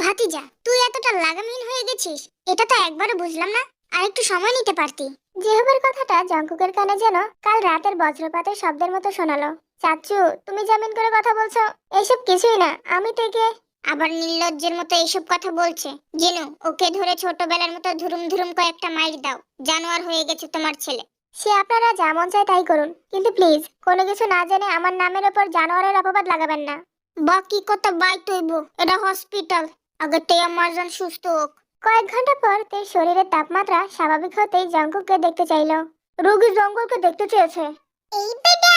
ভাতিজা, তুই এতটা লাগামহীন হয়ে গেছিস, এটা তো একবারও বুঝলাম না। আর একটু সময় নিতে পারতি। জেহবের কথাটা জঙ্কুকের কানে যেন কাল রাতের বজ্রপাতের শব্দের মতো শোনালো। চাচু, তুমি জামিন করে কথা বলছো? এসব কিছুই না, আমি তেকে। আবার নির্লজ্জের মতো এইসব কথা বলছে। জিনু, ওকে ধরে ছোটবেলার মতো ধুরুম ধুরুম কয়েকটা মাইর দাও, জানোয়ার হয়ে গেছে তোমার ছেলে। সে আপনারা যা মন চায় তাই করুন, কিন্তু প্লিজ কোনো কিছু না জেনে আমার নামের ওপর জানোয়ারের অপবাদ লাগাবেন না। বাকি কথা বাই তৈব, এটা হসপিটাল, আগে তে আমার জন সুস্থ হোক। কয়েক ঘন্টা পর তার শরীরের তাপমাত্রা স্বাভাবিক হতেই জঙ্কুককে দেখতে চাইলো। রোগী জঙ্গলকে দেখতে চেয়েছে। এই বেটা,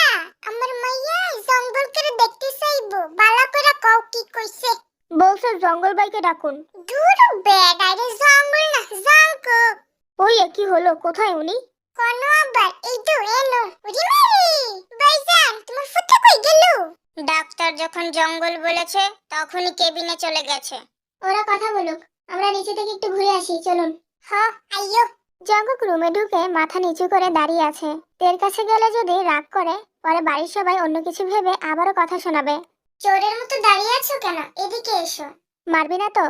আমার মাইয়া জঙ্গল করে দেখতে চাইবো, বালা করে কও কি কইছে। বলছে জঙ্গল বাইকে ডাকুন। দূর বেটা, এটা জঙ্গল না, জঙ্কুক। ওই কি হলো, কোথায় উনি? কোন আবার, এই তো এলো। ওরে মারি, ভাইজান তোমার ফুটা কই গেল? ডাক্তার যখন জঙ্গল বলেছে তখনই কেবিনে চলে গেছে। ওরা কথা বলুক, আমরা নিচে থেকে একটু ঘুরে আসি, চলুন। হ্যাঁ, আইয়ো। জঙ্কুক রুমে ঢুকে মাথা নিচু করে দাঁড়িয়ে আছে। তের কাছে গেলে যদি রাগ করে, পরে বাড়ির সবাই অন্য কিছু ভেবে আবারও কথা শোনাবে। চোরের মতো দাঁড়িয়ে আছো কেন? এদিকে এসো। মারবি না তো?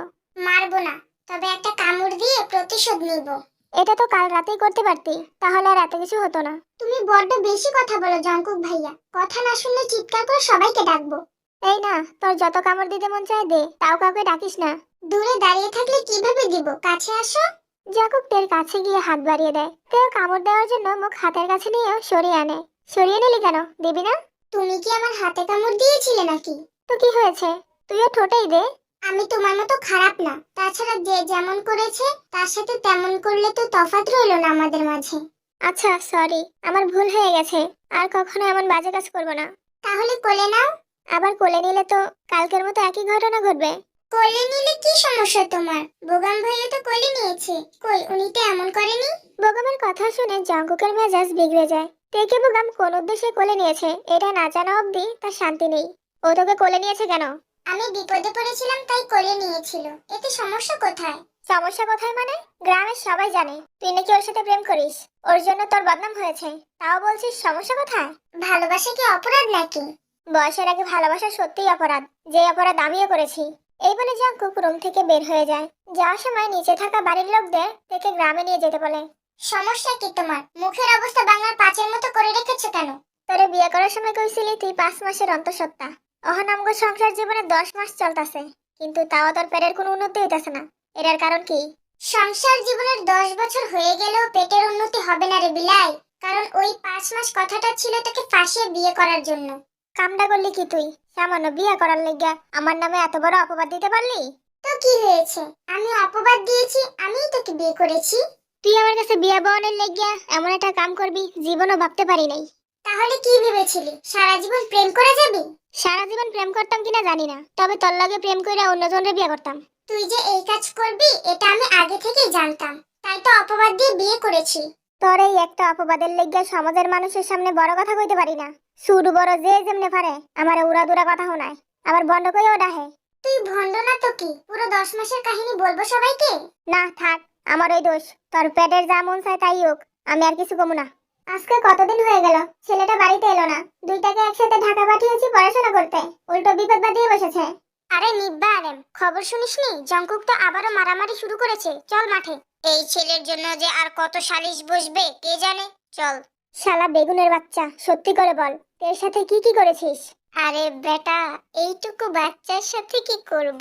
মারবো না, তবে একটা কামড় দিয়ে প্রতিশোধ নিব। এটা তো কাল রাতেই করতে পারতি, তাহলে আর এত কিছু হতো না। তুমি বড্ড বেশি কথা বলো জঙ্কুক ভাইয়া, কথা না শুনলে চিৎকার করে সবাইকে ডাকবো। এই না, তোর যত কামড় দিতে মন চায় দে, তাও কাউকে ডাকিস না। দূরে দাঁড়িয়ে থাকলে কিভাবে দিব, কাছে আসো। জঙ্কুক তের কাছে গিয়ে হাত বাড়িয়ে দেয়। তেও কামড় দেওয়ার জন্য মুখ হাতের কাছে নিয়েও সরিয়ে আনে। সরিয়ে নিলি কেন, দিবি না? তুমি কি আমার হাতে কামড় দিয়েছিলে নাকি? তো কি হয়েছে, তুইও ঠোঁটেই দে। আমি তোমার মতো খারাপ না, তাছাড়া যে যেমন করেছে তার সাথে তেমন করলে তো তফাৎ রইলো না আমাদের মাঝে। আচ্ছা সরি, আমার ভুল হয়ে গেছে, আর কখনো এমন বাজে কাজ করব না। তাহলে কোলে নাও। আবার কোলে নিলে তো কালকের মতো একই ঘটনা ঘটবে। কোলে নিলে কি সমস্যা তোমার? বোগাম ভাইয়া তো কোলে নিয়েছে, কই উনি তো এমন করেনি। বোগামের কথা শুনে জঙ্কুকের মেজাজ বিগড়ে যায়। তেকে বোগাম কোন উদ্দেশ্যে কোলে নিয়েছে এটা না জানা অবধি তার শান্তি নেই। ও তোকে কোলে নিয়েছে কেন? আমি বিপদে পড়েছিলাম তাই কোলে নিয়েছিল, এতে সমস্যা কোথায়? সমস্যা কোথায় মানে? গ্রামের সবাই জানে তুই নাকি ওর সাথে প্রেম করিস, ওর জন্য তোর বদনাম হয়েছে, তাও বলছিস সমস্যা কোথায়? ভালোবাসা কি অপরাধ নাকি? বয়সের আগে ভালোবাসা সত্যিই অপরাধ, যে অপরাধ আমিও করেছি। এই বলে জঙ্কুক রুম থেকে বের হয়ে যায়। যাওয়ার সময় নিচে থাকা বাড়ির লোকদের থেকে গ্রামে নিয়ে যেতে বলে। সমস্যা কি তোমার? মুখের অবস্থা বাংলার পাঁচের মতো করে রেখেছো কেন? তোরে বিয়ে করার সময় কইছিলি তুই 5 মাসের অন্তঃসত্ত্বা। অহন আমগো সংসার জীবনে 10 মাস চলতেছে, কিন্তু তাও তোর পেটের কোনো উন্নতি হইতাছে না। এটার কারণ কি? সংসার জীবনের 10 বছর হয়ে গেলেও পেটের উন্নতি হবে না রে বিলাই, কারণ ওই 5 মাস কথাটা ছিল তোকে ফাঁসিয়ে বিয়ে করার জন্য। কামটা করলি কি তুই? সামান্য বিয়ে করার লাগিয়া আমার নামে এত বড় অপবাদ দিতে পারলি? তো কি হয়েছে, আমি অপবাদ দিয়েছি, আমিই তোকে বিয়ে করেছি। তুই আমার কাছে বিয়ে বনের লাগিয়া এমন একটা কাম করবি জীবনও ভাবতে পারি নাই। তাহলে কি ভেবেছিলি সারা জীবন প্রেম করে যাবি? সারা জীবন প্রেম করতাম কিনা জানি না, তবে তোর লগে প্রেম কইরা অন্যজনের বিয়ে করতাম। তুই যে এই কাজ করবি এটা আমি আগে থেকেই জানতাম, তাই তো অপবাদ দিয়ে বিয়ে করেছি। তোর এই একটা অপবাদের লাগিয়া সমাজের মানুষের সামনে বড় কথা কইতে পারি না। শুরু বড় যে যেমনে পারে আমার উড়াদুরা কথা শোনায়, আবার বন্ধ কইও ডাহে। তুই ভন্ড না তো কি, পুরো 10 মাসের কাহিনী বলবো সবাইকে? না থাক, আমার ওই দোষ, তোর পেটের যা মন চায় তাই হোক, আমি আর কিছু কমু না। আজকে কতদিন হয়ে গেল ছেলেটা বাড়িতে এলো না, দুইটাকে একসাথে ঢাকা পাঠিয়েছি পড়াশোনা করতে, উল্টো বিপদ বাঁধিয়ে বসেছে। আরে নিব্বা আরেম, খবর শুনিসনি? জঙ্কুক তো আবারও মারামারি শুরু করেছে, চল মাঠে। এই ছেলের জন্য যে আর কত সালিশ বসবে কে জানে, চল। শালা বেগুনের বাচ্চা, সত্যি করে বল, এর সাথে কি কি করেছিস? আরে বেটা, এইটুকু বাচ্চার সাথে কি করব?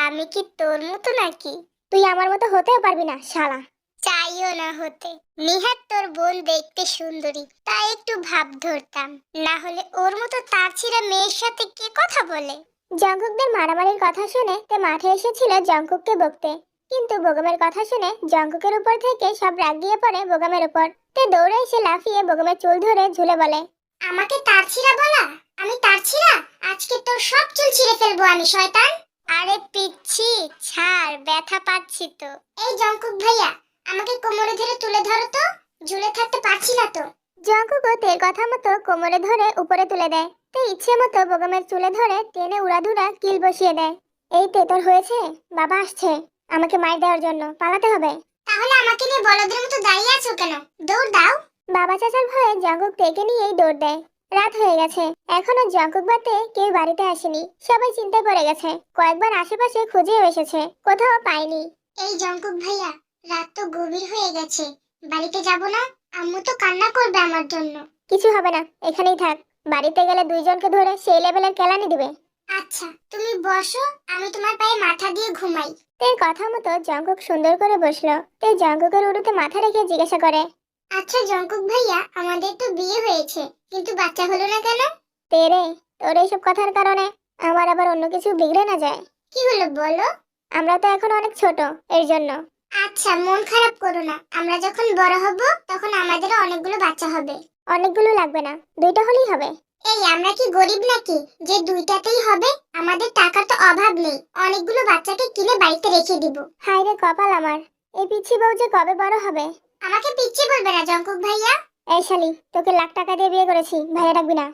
আমি কি তোর মতো নাকি? তুই আমার মতো হতেও পারবি না শালা। চাইও না হতে। নিহাত তোর বোন দেখতে সুন্দরী, তাই একটু ভাব ধরতাম। না হলে ওর মতো তারছিরা মেয়ের সাথে কে কথা বলে? জঙ্কুকদের মারামারির কথা শুনে তে মাঠে এসেছিল জঙ্কুককে বকতে, কিন্তু বোগামের কথা শুনে জঙ্কুকের উপর থেকে সব রাগ গিয়ে পড়ে বোগামের উপর। তে দৌড়ে এসে লাফিয়ে বোগামের চুল ধরে ঝুলে বলে, আমাকে তারছিরা বলা? আমি তারছিরা? আজকে তোর সব চুল ছিঁড়ে ফেলবো আমি, শয়তান! আরে পিচ্ছি, ছাড়, ব্যথা পাচ্ছি তো। এই জঙ্কুক ভাইয়া, আমাকে কোমরে ধরে তুলে ধরো তো, ঝুলে থাকতে পারছি না তো। জঙ্কুকও তের কথা মতো কোমরে ধরে উপরে তুলে দেয়। তে ইচ্ছে মতো বোগামের চুলে ধরে টেনে উড়াধুরা কিল বসিয়ে দেয়। এই তে তোর হয়েছে? বাবা আসছে আমাকে মার দেওয়ার জন্য, পালাতে হবে। তাহলে আমাকে নিয়ে বলদের মতো দাঁড়িয়ে আছো কেন? দৌড় দাও। বাবা চাচার ভয়ে জঙ্কুক তেকে নিয়েই দৌড় দেয়। রাত হয়ে গেছে, এখনো জঙ্কুক বাতে কেউ বাড়িতে আসেনি। সবাই চিন্তায় পড়ে গেছে, কয়েকবার আশেপাশে খুঁজেও এসেছে, কোথাও পায়নি। এই জঙ্কুক ভাইয়া, রাত তো গভীর হয়ে গেছে, বাড়িতে যাব না? আম্মু তো কান্না করবে আমার জন্য। কিছু হবে না, এখানেই থাক। বাড়িতে গেলে দুইজনকে ধরে সেই লেভেলের কেলানি দিবে। আচ্ছা, তুমি বসো, আমি তোমার পায়ে মাথা দিয়ে ঘুমাই। তের কথা মতো জঙ্কুক সুন্দর করে বসলো। তে জঙ্কুকের উড়ুতে মাথা রেখে জিজ্ঞাসা করে, আচ্ছা জঙ্কুক ভাইয়া, আমাদের তো বিয়ে হয়েছে, কিন্তু বাচ্চা হলো না কেন? তেরে তোর এইসব কথার কারণে আমার আবার অন্য কিছু বিগড়ে না যায়। কি হলো বলো? আমরা তো এখন অনেক ছোট, এর জন্য। আচ্ছা, মন খারাপ করো না, আমরা যখন বড় হব তখন আমাদেরও অনেকগুলো বাচ্চা হবে। অনেকগুলো লাগবে না, দুইটা হলেই হবে। এই আমরা কি গরিব নাকি যে দুইটাতেই হবে? আমাদের টাকার তো অভাব নেই, অনেকগুলো বাচ্চাকে কিনে বাড়িতে রেখে দিব। হায় রে কপাল আমার, এই পিচ্ছি বউ যে কবে বড় হবে। আমাকে পিচ্চি বলবে না জঙ্কুক ভাইয়া। এই শালি, তোকে লাখ টাকা দিয়ে বিয়ে করেছি, ভাইয়া ডাকবি না।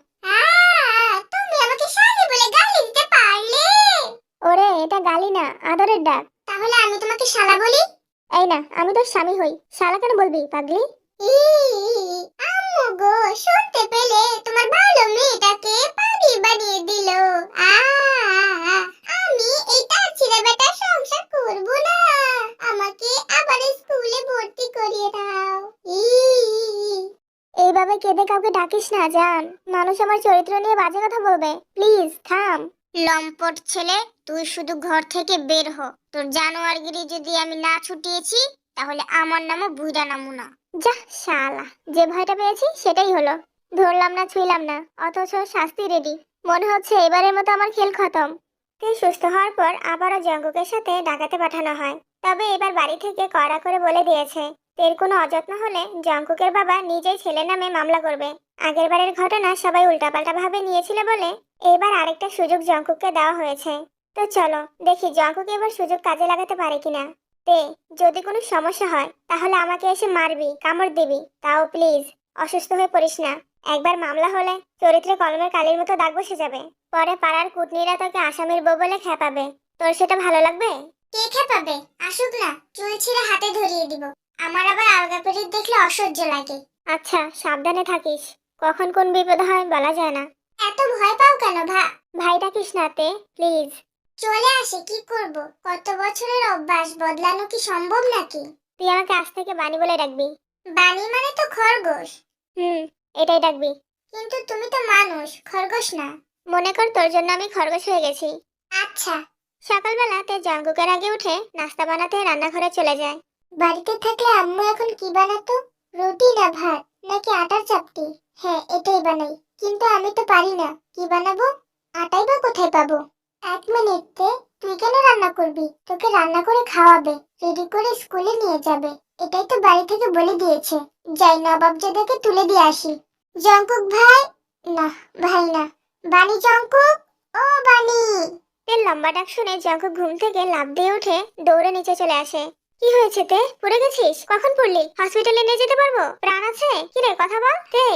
তুমি আমাকে শালি বলে গালি দিতে পারলে? ওরে এটা গালি না, আদরের ডাক। তাহলে আমি তোমাকে শালা বলি? এই না, আমি তোর স্বামী হই, শালা কেন বলবি পাগলি? ই, আম্মু গো, শুনতে পেলে? তোমার ভালো মেয়েটাকে পাগলি বানিয়ে দিল। আ, আমি এই তারছিরা বেটা সংসার করব না। আমাকে আবার স্কুলে ভর্তি করিয়ে দাও। ই, এইভাবে কেঁদে কাউকে ডাকিস না জান, মানুষ আমার চরিত্র নিয়ে বাজে কথা বলবে, প্লিজ থাম। লম্পট ছেলে, তুই শুধু ঘর থেকে বের হ। তোর জানোয়ারগিরি যদি আমি না ছুটিয়েছি, তাহলে আমার নামও বুইড়া নামু না। যা শালা, যে ভয়টা পেয়েছি সেটাই হলো। ধরলাম না ছুঁইলাম না, অথচ শাস্তি রেডি। মনে হচ্ছে এবারের মতো আমার খেল খতম। তুই সুস্থ হওয়ার পর আবারও জঙ্কুকের সাথে ডাকাতে পাঠানো হয়। তবে এবার বাড়ি থেকে কড়া করে বলে দিয়েছে, এর কোনো অযত্ন হলে জঙ্কুকের বাবা নিজেই ছেলের নামে মামলা করবে। আগের বারের ঘটনা সবাই উল্টাপাল্টা ভাবে নিয়েছিল বলে এবার আরেকটা সুযোগ জঙ্কুককে দেওয়া হয়েছে। তো চলো দেখি জঙ্কুক এবার সুযোগ কাজে লাগাতে পারে কিনা। তে যদি কোনো সমস্যা হয় তাহলে আমাকে এসে মারবি, কামড় দিবি, তাও প্লিজ অসুস্থ হয়ে পড়িস না। একবার মামলা হলে চরিত্রে কলমের কালির মতো দাগ বসে যাবে। পরে পাড়ার কুটনিরা তোকে আসামির বউ বলে খেপাবে। তোর সেটা ভালো লাগবে? কে খেপাবে? আসুক না, চুল ছিঁড়ে হাতে ধরিয়ে দিব। আমার আবার আলগা পেরিত দেখলে অসহ্য লাগে। আচ্ছা সাবধানে থাকিস, কখন কোন বিপদ হয় বলা যায় না। এত ভয় পাও কেন ভাই ডাকিস না তে, প্লিজ। চলে আসে, কি করব? কত বছরের অভ্যাস, বদলানো কি সম্ভব নাকি? তুই আমাকে আজ থেকে বানি বলে ডাকবি। বানি মানে তো খরগোশ। এটাই ডাকবি। কিন্তু তুমি তো মানুষ, খরগোশ না। মনে কর তোর জন্য আমি খরগোশ হয়ে গেছি। আচ্ছা। সকালবেলা তে জঙ্কুকের আগে উঠে নাস্তা বানাতে রান্নাঘরে চলে যায়। বাড়িতে থাকলে আম্মু এখন কি বানাতো? রুটি না ভাত, নাকি আটার চাপটি? হ্যাঁ, এটাই বানাই। কিন্তু আমি তো পারি না, কি বানাবো? আটাই বা কোথায় পাবো? 1 মিনিট তে, তুই কেন রান্না করবি? তোকে রান্না করে খাওয়াবে, রেডি করে স্কুলে নিয়ে যাবে। এটাই তো বাড়ি থেকে বলে দিয়েছে। যাই নবাবজাদাকে তুলে দিয়ে আসি। জঙ্কুক ভাই, না ভাই না, বানি জঙ্কুক, ও বানি। তের লম্বা ডাক শুনে জঙ্কুক ঘুম থেকে লাফ দিয়ে উঠে দৌড়ে নিচে চলে আসে। কি হয়েছে তে, পড়ে গেছিস? কখন পড়লি? হসপিটালে নিয়ে যেতে পারবো, প্রাণ আছে? কি রে কথা বল তে।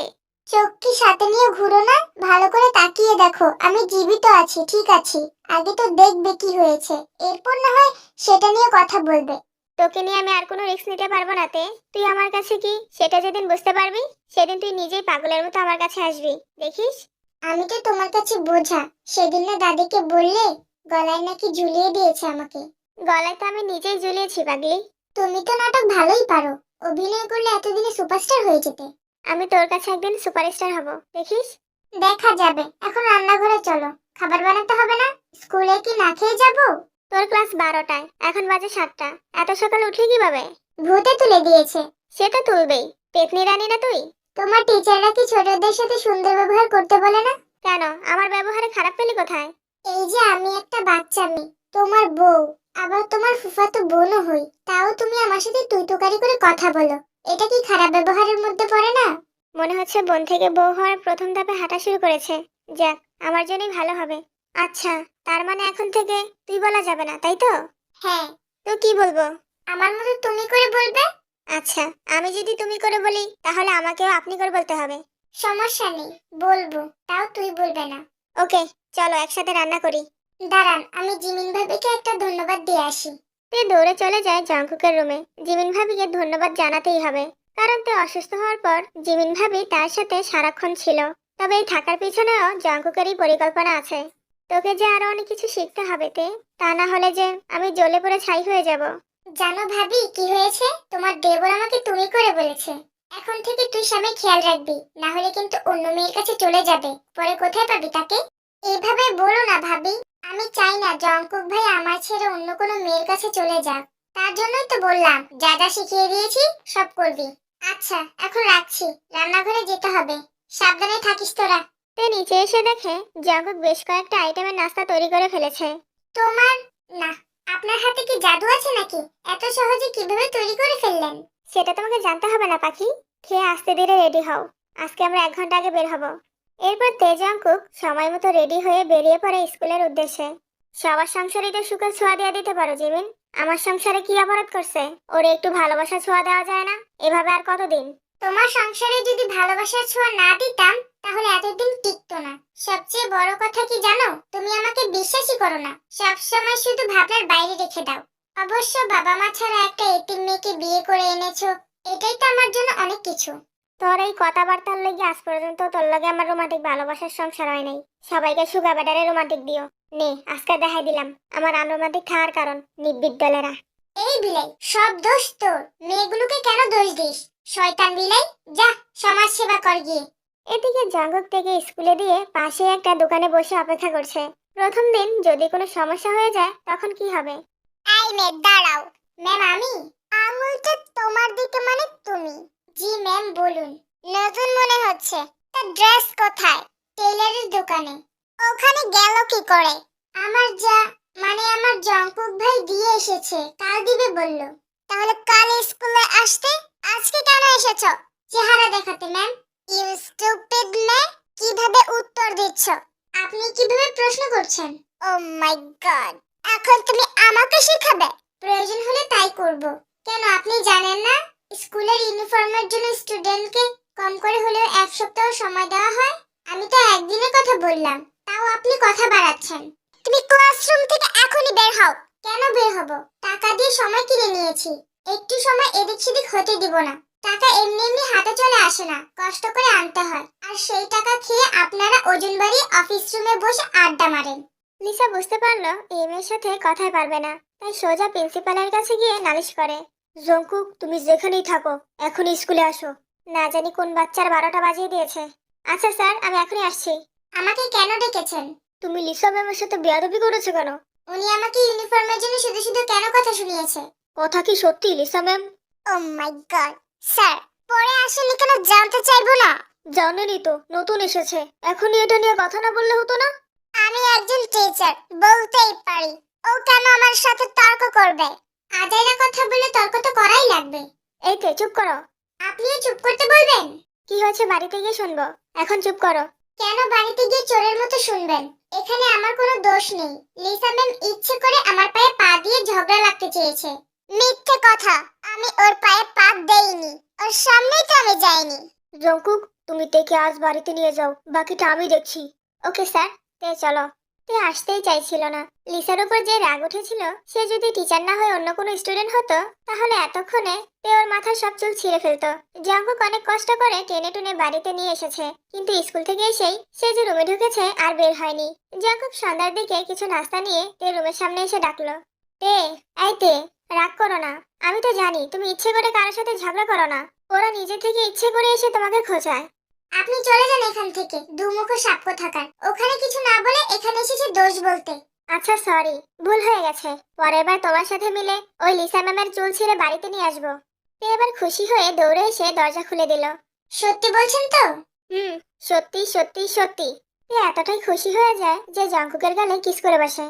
চোখ কি সাথে নিয়ে ঘুরো না? ভালো করে তাকিয়ে দেখো, আমি জীবিত আছি, ঠিক আছি। আগে তো দেখবে কি হয়েছে, এরপর না হয় সেটা নিয়ে কথা বলবে। তোকে নিয়ে আমি আর কোনো রিস্ক নিতে পারবো না তে। তুই আমার কাছে কি সেটা যেদিন বুঝতে পারবি সেদিন তুই নিজেই পাগলের মতো আমার কাছে আসবি, দেখিস। আমি তো তোমার কাছে বোঝা। সেদিন না দাদিকে বললে, গলায় নাকি ঝুলিয়ে দিয়েছে আমাকে। গলায় তো আমি নিজেই ঝুলিয়েছি পাগলি। তুমি তো নাটক ভালোই পারো, অভিনয় করলে এতদিনে সুপারস্টার হয়ে যেতে। আমি তোর কাছে একদিন সুপারস্টার হব, দেখিস। দেখা যাবে, এখন রান্নাঘরে চলো। খাবার বানাতে হবে না? স্কুলে কি না খেয়ে যাবো? তোর ক্লাস 12টায়, এখন বাজে 7টা। এত সকালে উঠলি কিভাবে? ভূতে তুলে দিয়েছে। সে তো তুলবেই, পেতনি রানী না তুই? তোমার টিচাররা কি ছোটদের সাথে সুন্দর ব্যবহার করতে বলে না? কেন, আমার ব্যবহারে খারাপ পেলি কোথায়? এই যে আমি একটা বাচ্চা মেয়ে, তোমার বউ, আবার তোমার ফুফাতো বোনও হই, তাও তুমি আমার সাথে তুই তুকারি করে কথা বলো। এটা কি খারাপ ব্যবহারের মধ্যে পড়ে না? মনে হচ্ছে বোন থেকে বউ হওয়ার প্রথম ধাপে হাঁটা শুরু করেছে। যাক, আমার জন্যই ভালো হবে। আচ্ছা, তার মানে এখন থেকে তুই বলা যাবে না, তাই তো? হ্যাঁ। তো কি বলবো? আমার মতো তুমি করে বলবে। আচ্ছা, আমি যদি তুমি করে বলি তাহলে আমাকেও আপনি করে বলতে হবে। সমস্যা নেই, বলবো, তাও তুই বলবে না। ওকে, চলো একসাথে রান্না করি। দাঁড়ান, আমি জিমিন ভাবিকে একটা ধন্যবাদ দিয়ে আসি। তে দৌড়ে চলে যায় জঙ্কুকের রুমে। জিমিন ভাবিকে ধন্যবাদ জানাতেই হবে, কারণ তে অসুস্থ হওয়ার পর জিমিন ভাবি তার সাথে সারাক্ষণ ছিল। তবে এই থাকার পিছনেও জঙ্কুকেরই পরিকল্পনা আছে। তোকে যে আরো অনেক কিছু শিখতে হবে তে, তা না হলে যে আমি জ্বলে পুড়ে ছাই হয়ে যাব। জানো ভাবি কি হয়েছে? তোমার দেবর আমাকে তুমি করে বলেছে। এখন থেকে তুই স্বামীর খেয়াল রাখবি, না হলে কিন্তু অন্য মেয়ের কাছে চলে যাবে। পরে কোথায় পাবি তাকে? এইভাবে বলো না ভাবি। আমি চাই না জঙ্কুক ভাই আমার ছেড়ে অন্য কোনো মেয়ের কাছে চলে যাক। তার জন্যই তো বললাম, যা যা শিখিয়ে দিয়েছি সব করবি। আচ্ছা, এখন রাখছি, রান্নাঘরে যেতে হবে। সাবধানে থাকিস তোরা। তে নিচে এসে দেখে জঙ্কুক বেশ কয়েকটা আইটেমের নাস্তা তৈরি করে ফেলেছে। তোমার না, আপনার হাতে কি জাদু আছে নাকি? এত সহজে কিভাবে তৈরি করে ফেললেন? সেটা তোমাকে জানতে হবে না পাখি। খেয়ে আস্তে ধীরে রেডি হও। আজকে আমরা 1 ঘন্টা আগে বের হব। এরপর তেজঙ্কুক সময় মতো রেডি হয়ে বেরিয়ে পড়ে স্কুলের উদ্দেশ্যে। সবার সংসারে তো সুখের ছোঁয়া দিয়ে দিতে পারো জিমিন। আমার সংসারে কি অপরাধ করছে? ওরে একটু ভালোবাসা ছোঁয়া দেওয়া যায় না? এভাবে আর কতদিন? তোমার সংসারে যদি ভালোবাসার ছোঁয়া না দিতাম, তাহলে এতদিন টিকতো না। সবচেয়ে বড় কথা কি জানো? তুমি আমাকে বিশ্বাসই করো না, সব সময় শুধু ভাবনার বাইরে রেখে দাও। অবশ্য বাবা মা ছাড়া একটা এতিম মেয়েকে বিয়ে করে এনেছো, এটাই তো আমার জন্য অনেক কিছু। তোর এই কথাবার্তার লেগে আজ পর্যন্ত তোর লগে আমার রোমান্টিক ভালোবাসার সংসার হয় নাই। সবাইকে সুগা বেটারে রোমান্টিক দিও। নে, আজকে দেখাই দিলাম আমার আনরোমান্টিক থাকার কারণ, নিব্বিদ দলেরা। এই বিলাই, সব দোষ তোর। মেয়েগুলোকে কেন দোষ দিস? শয়তান বিলাই, যা সমাজ সেবা কর গিয়ে। এদিকে জাঙ্গুক থেকে স্কুলে দিয়ে পাশে একটা দোকানে বসে অপেক্ষা করছে। প্রথম দিন যদি কোনো সমস্যা হয়ে যায় তখন কি হবে? এই মেয়ে দাঁড়াও। ম্যাম আমি? আঙুলটা তোমার দিকে মানে তুমি? জি ম্যাম বলুন। নতুন মনে হচ্ছে। তা ড্রেস কোথায়? টেইলারের দোকানে। ওখানে গেল কি করে? আমার যা মানে আমার জঙ্কুক ভাই দিয়ে এসেছে, কাল দিবে বলল। তাহলে কাল স্কুলে আসতে, আজকে কেন এসেছো? চেহারা দেখাতে ম্যাম। ইউ স্টুপিড মে, কিভাবে উত্তর দিচ্ছ? আপনি কিভাবে প্রশ্ন করছেন? ও মাই গড, এখন তুমি আমাকে শেখাবে? প্রয়োজন হলে তাই করব। কেন আপনি জানেন না, স্কুলের ইউনিফর্মের জন্য স্টুডেন্টকে কম করে হলেও 1 সপ্তাহ সময় দেওয়া হয়? আমি তো একদিনের কথা বললাম, তাও আপনি কথা বাড়াচ্ছেন। তুমি ক্লাসরুম থেকে এখনই বের হও। কেন বের হব? টাকা দিয়ে সময় কিনে নিয়েছি, একটু সময় এদিক সেদিক হতে দিব না। টাকা এমনি এমনি হাতে চলে আসে না, কষ্ট করে আনতে হয়। আর সেই টাকা খেয়ে আপনারা ওজন বাড়িয়ে অফিস রুমে বসে আড্ডা মারেন। লিসা বুঝতে পারলো এই মেয়ের সাথে কথাই পারবে না, তাই সোজা প্রিন্সিপালের কাছে গিয়ে নালিশ করে। জঙ্কুক, তুমি যেখানেই থাকো এখনই স্কুলে আসো। না জানি কোন বাচ্চার 12টা বাজিয়ে দিয়েছে। আচ্ছা স্যার, আমি এখনই আসছি। আমাকে কেন ডেকেছেন? তুমি লিসা ম্যামের সাথে বেয়াদবি করেছো কেন? উনি আমাকে ইউনিফর্মের জন্য শুধু শুধু কেন কথা শুনিয়েছে? কথা কি সত্যি লিসা ম্যাম? ও মাই গড স্যার, পরে আসলে কেন জানতে চাইবো না? জানেনই তো, নতুন এসেছে, এখনই এটা নিয়ে কথা না বললে হতো না? আমি একজন টিচার, বলতেই পারি। ও কেন আমার সাথে তর্ক করবে? আজাইরা কথা বলে তর্ক তো করাই লাগবে। এই তে চুপ করো। আপনিও চুপ করতে বলবেন? কি হয়েছে বাড়িতে গিয়ে শুনবো, এখন চুপ করো। কেন বাড়িতে গিয়ে চোরের মতো শুনবেন? এখানে আমার কোনো দোষ নেই। লিসা ম্যাম ইচ্ছে করে আমার পায়ে পা দিয়ে ঝগড়া লাগতে চেয়েছে। মিথ্যে কথা, আমি ওর পায়ে পা দেইনি, ওর সামনেই তো আমি যাইনি। জঙ্কুক, তুমি তেকে আজ বাড়িতে নিয়ে যাও, বাকিটা আমি দেখছি। ওকে স্যার, তে চলো। তে আসতেই চাইছিল না। লিসার উপর যে রাগ উঠেছিল, সে যদি টিচার না হয়ে অন্য কোনো স্টুডেন্ট হতো তাহলে এতক্ষণে তে ওর মাথার সব চুল ছিঁড়ে ফেলতো। জঙ্কুক অনেক কষ্ট করে টেনে টুনে বাড়িতে নিয়ে এসেছে, কিন্তু স্কুল থেকে এসেই সে যে রুমে ঢুকেছে আর বের হয়নি। জঙ্কুক সন্ধ্যার দিকে কিছু নাস্তা নিয়ে তে রুমের সামনে এসে ডাকলো। তে, এই তে, রাগ করো না। আমি তো জানি তুমি ইচ্ছে করে কারোর সাথে ঝগড়া করো না। ওরা নিজে থেকে ইচ্ছে করে এসে তোমাকে খোঁচায়। আপনি চলে যান এখান থেকে, দুমুখো সাপ থাকার। ওখানে কিছু না বলে এখানে এসেছে দোষ বলতে। আচ্ছা সরি, ভুল হয়ে গেছে। পরের বার তোমার সাথে মিলে ওই লিসা ম্যামের চুল ছিঁড়ে বাড়িতে নিয়ে আসবো। তে এবার খুশি হয়ে দৌড়ে এসে দরজা খুলে দিল। সত্যি বলছেন তো? হুম, সত্যি সত্যি সত্যি। তে এতটাই খুশি হয়ে যায় যে জঙ্কুকের গালে কিস করে বসে।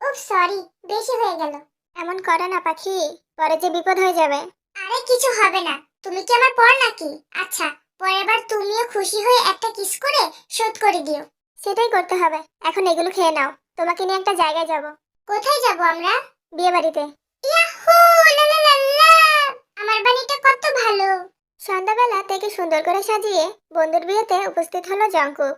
উফ সরি, বেশি হয়ে গেল। এমন করে না পাখি, পরে যে বিপদ হয়ে যাবে। আরে কিছু হবে না, তুমি কি আমার পর নাকি? আচ্ছা, পরের বার তুমিও খুশি হয়ে একটা কিস করে শোধ করে দিও। সেটাই করতে হবে। এখন এগুলো খেয়ে নাও, তোমাকে নিয়ে একটা জায়গায় যাব। কোথায় যাব আমরা? বিয়ে বাড়িতে। ইয়াহু, লা লা লা লা। আমার বাড়িটা কত ভালো। সন্ধ্যাবেলা থেকে সুন্দর করে সাজিয়ে বন্ধুর বিয়েতে উপস্থিত হলো জঙ্কুক।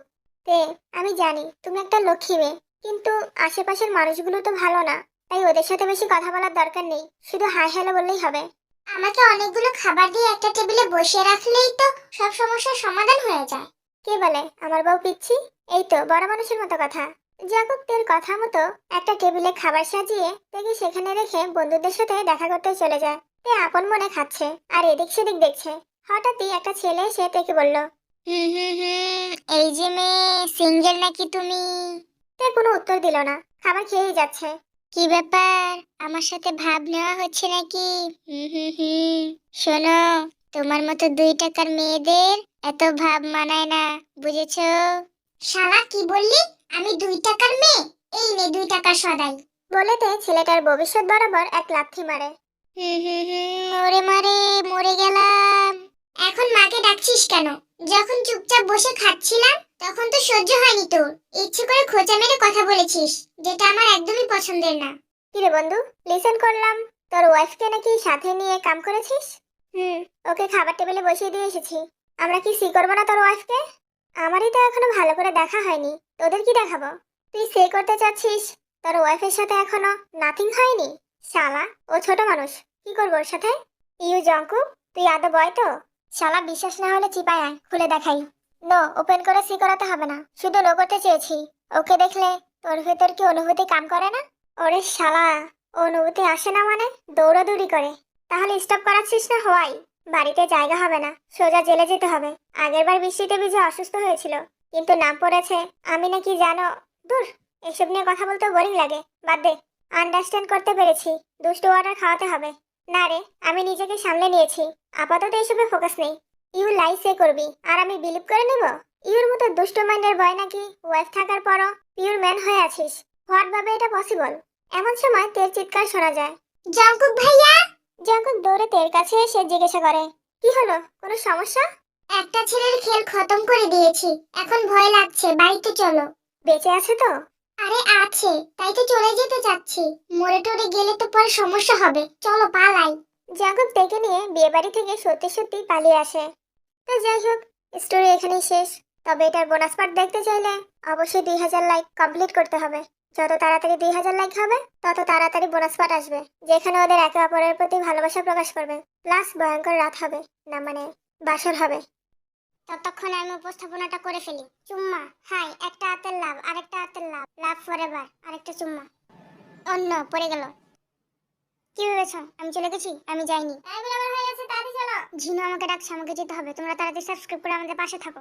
তে আমি জানি তুমি একটা লক্ষ্মী মেয়ে, কিন্তু আশেপাশের মানুষগুলো তো ভালো না, তাই ওদের সাথে বেশি কথা বলার দরকার নেই, শুধু হাই হ্যালো বললেই হবে। আমাকে অনেকগুলো খাবার দিয়ে একটা টেবিলে বসিয়ে রাখলেই তো সব সমস্যার সমাধান হয়ে যায়। কে বলে আমার বউ পিচ্ছি? এই তো বড় মানুষের মতো কথা। জাকুব তের কথা মতো একটা টেবিলে খাবার সাজিয়ে তেকে সেখানে রেখে বন্ধুদের সাথে দেখা করতে চলে যায়। তে আপন মনে খাচ্ছে আর এদিক সেদিক দেখছে। হঠাৎই একটা ছেলে এসে তেকে বলল। এই যে মেয়ে, সিঙ্গেল নাকি তুমি? তে কোনো উত্তর দিল না, খাবার খেয়েই যাচ্ছে। কি ব্যাপার, আমার সাথে ভাব নেওয়া হচ্ছে নাকি? শোনো, তোমার মতো 2 টাকার মেয়েদের এত ভাব মানায় না, বুঝেছো? শালা কি বললি? আমি 2 টাকার মেয়ে? এই নে 2 টাকার সদাই। বলে তে ছেলেটার ভবিষ্যৎ বরাবর এক লাথি মারে। ওরে মারে, মরে গেলাম। এখন মাকে ডাকছিস কেন? যখন চুপচাপ বসে খাচ্ছিলাম তখন তো সহ্য হয়নি তোর। ইচ্ছে করে খোঁচা মেরে কথা বলেছিস, যেটা আমার একদমই পছন্দের না। কিরে বন্ধু, লিসেন করলাম তোর ওয়াইফকে নাকি সাথে নিয়ে কাম করেছিস। ওকে খাবার টেবিলে বসিয়ে দিয়ে এসেছি। আমরা কি সি করবো না তোর ওয়াইফকে? আমারই তো এখনো ভালো করে দেখা হয়নি, তোদের কি দেখাবো? তুই সে করতে চাচ্ছিস, তোর ওয়াইফের সাথে এখনো নাথিং হয়নি। শালা, ও ছোট মানুষ, কি করবো ওর সাথে? ইউ জঙ্কু, তুই আদৌ বয় তো? শালা বিশ্বাস না হলে চিপায় আয়, খুলে দেখাই। নো, ওপেন করে সি করাতে হবে না, শুধু নো করতে চেয়েছি। ওকে দেখলে তোর ভেতর কি অনুভূতি কাম করে না? ওরে শালা, অনুভূতি আসে না মানে দৌড়াদৌড়ি করে। তাহলে স্টপ করাচ্ছিস না হওয়াই? বাড়িতে জায়গা হবে না, সোজা জেলে যেতে হবে। আগেরবার বৃষ্টিতে ভিজে অসুস্থ হয়েছিল, কিন্তু নাম পড়েছে আমি নাকি জানো। দূর, এসব নিয়ে কথা বলতে বোরিং লাগে, বাদ দে। আন্ডারস্ট্যান্ড করতে পেরেছি, দুষ্টু ওয়াটার খাওয়াতে হবে। না রে, আমি নিজেকে সামলে নিয়েছি, আপাতত এসবে ফোকাস নেই। ইউ লাই সে করবি আর আমি বিলিভ করে নেব? ইউর মতো দুষ্ট মাইন্ডের বয় নাকি ওয়াইফ থাকার পরও পিওর ম্যান হয়ে আছিস? হোয়াট ভাবে এটা পসিবল? এমন সময় তের চিৎকার শোনা যায়। জঙ্কুক ভাইয়া! জাঙ্কুক দৌড়ে তের কাছে এসে জিজ্ঞাসা করে, কি হলো, কোনো সমস্যা? একটা ছেলের খেল খতম করে দিয়েছি, এখন ভয় লাগছে, বাড়িতে চলো। বেঁচে আছে তো? আরে আছে, তাই তো চলে যেতে চাচ্ছি। মরে টরে গেলে তো পরে সমস্যা হবে, চলো পালাই। জাঙ্কুক তেকে নিয়ে বিয়ে বাড়ি থেকে সত্যি সত্যি পালিয়ে আসে। তো যাই হোক, স্টোরি এখানেই শেষ। তবে এটার বোনাস পার্ট দেখতে চাইলে অবশ্যই 2000 লাইক কমপ্লিট করতে হবে। যত তাড়াতাড়ি 2000 লাইক হবে তত তাড়াতাড়ি বোনাস পার্ট আসবে, যেখানে ওদের একে অপরের প্রতি ভালোবাসা প্রকাশ করবে, প্লাস ভয়ঙ্কর রাত হবে, না মানে বাসর হবে। ততক্ষণ আমি উপস্থাপনাটা করে ফেলি। চুম্মা, হাই, একটা হাতের লাভ, আরেকটা হাতের লাভ, লাভ ফরএভার, আরেকটা চুম্মা। অন্য পড়ে গেল। কি ভেবেছো আমি চলে গেছি? আমি যাইনি। হয়ে গেছে, তাড়াতাড়ি চলো। ঝিনু আমাকে ডাকছে, আমাকে যেতে হবে। তোমরা তাড়াতাড়ি সাবস্ক্রাইব করে আমাদের পাশে থাকো।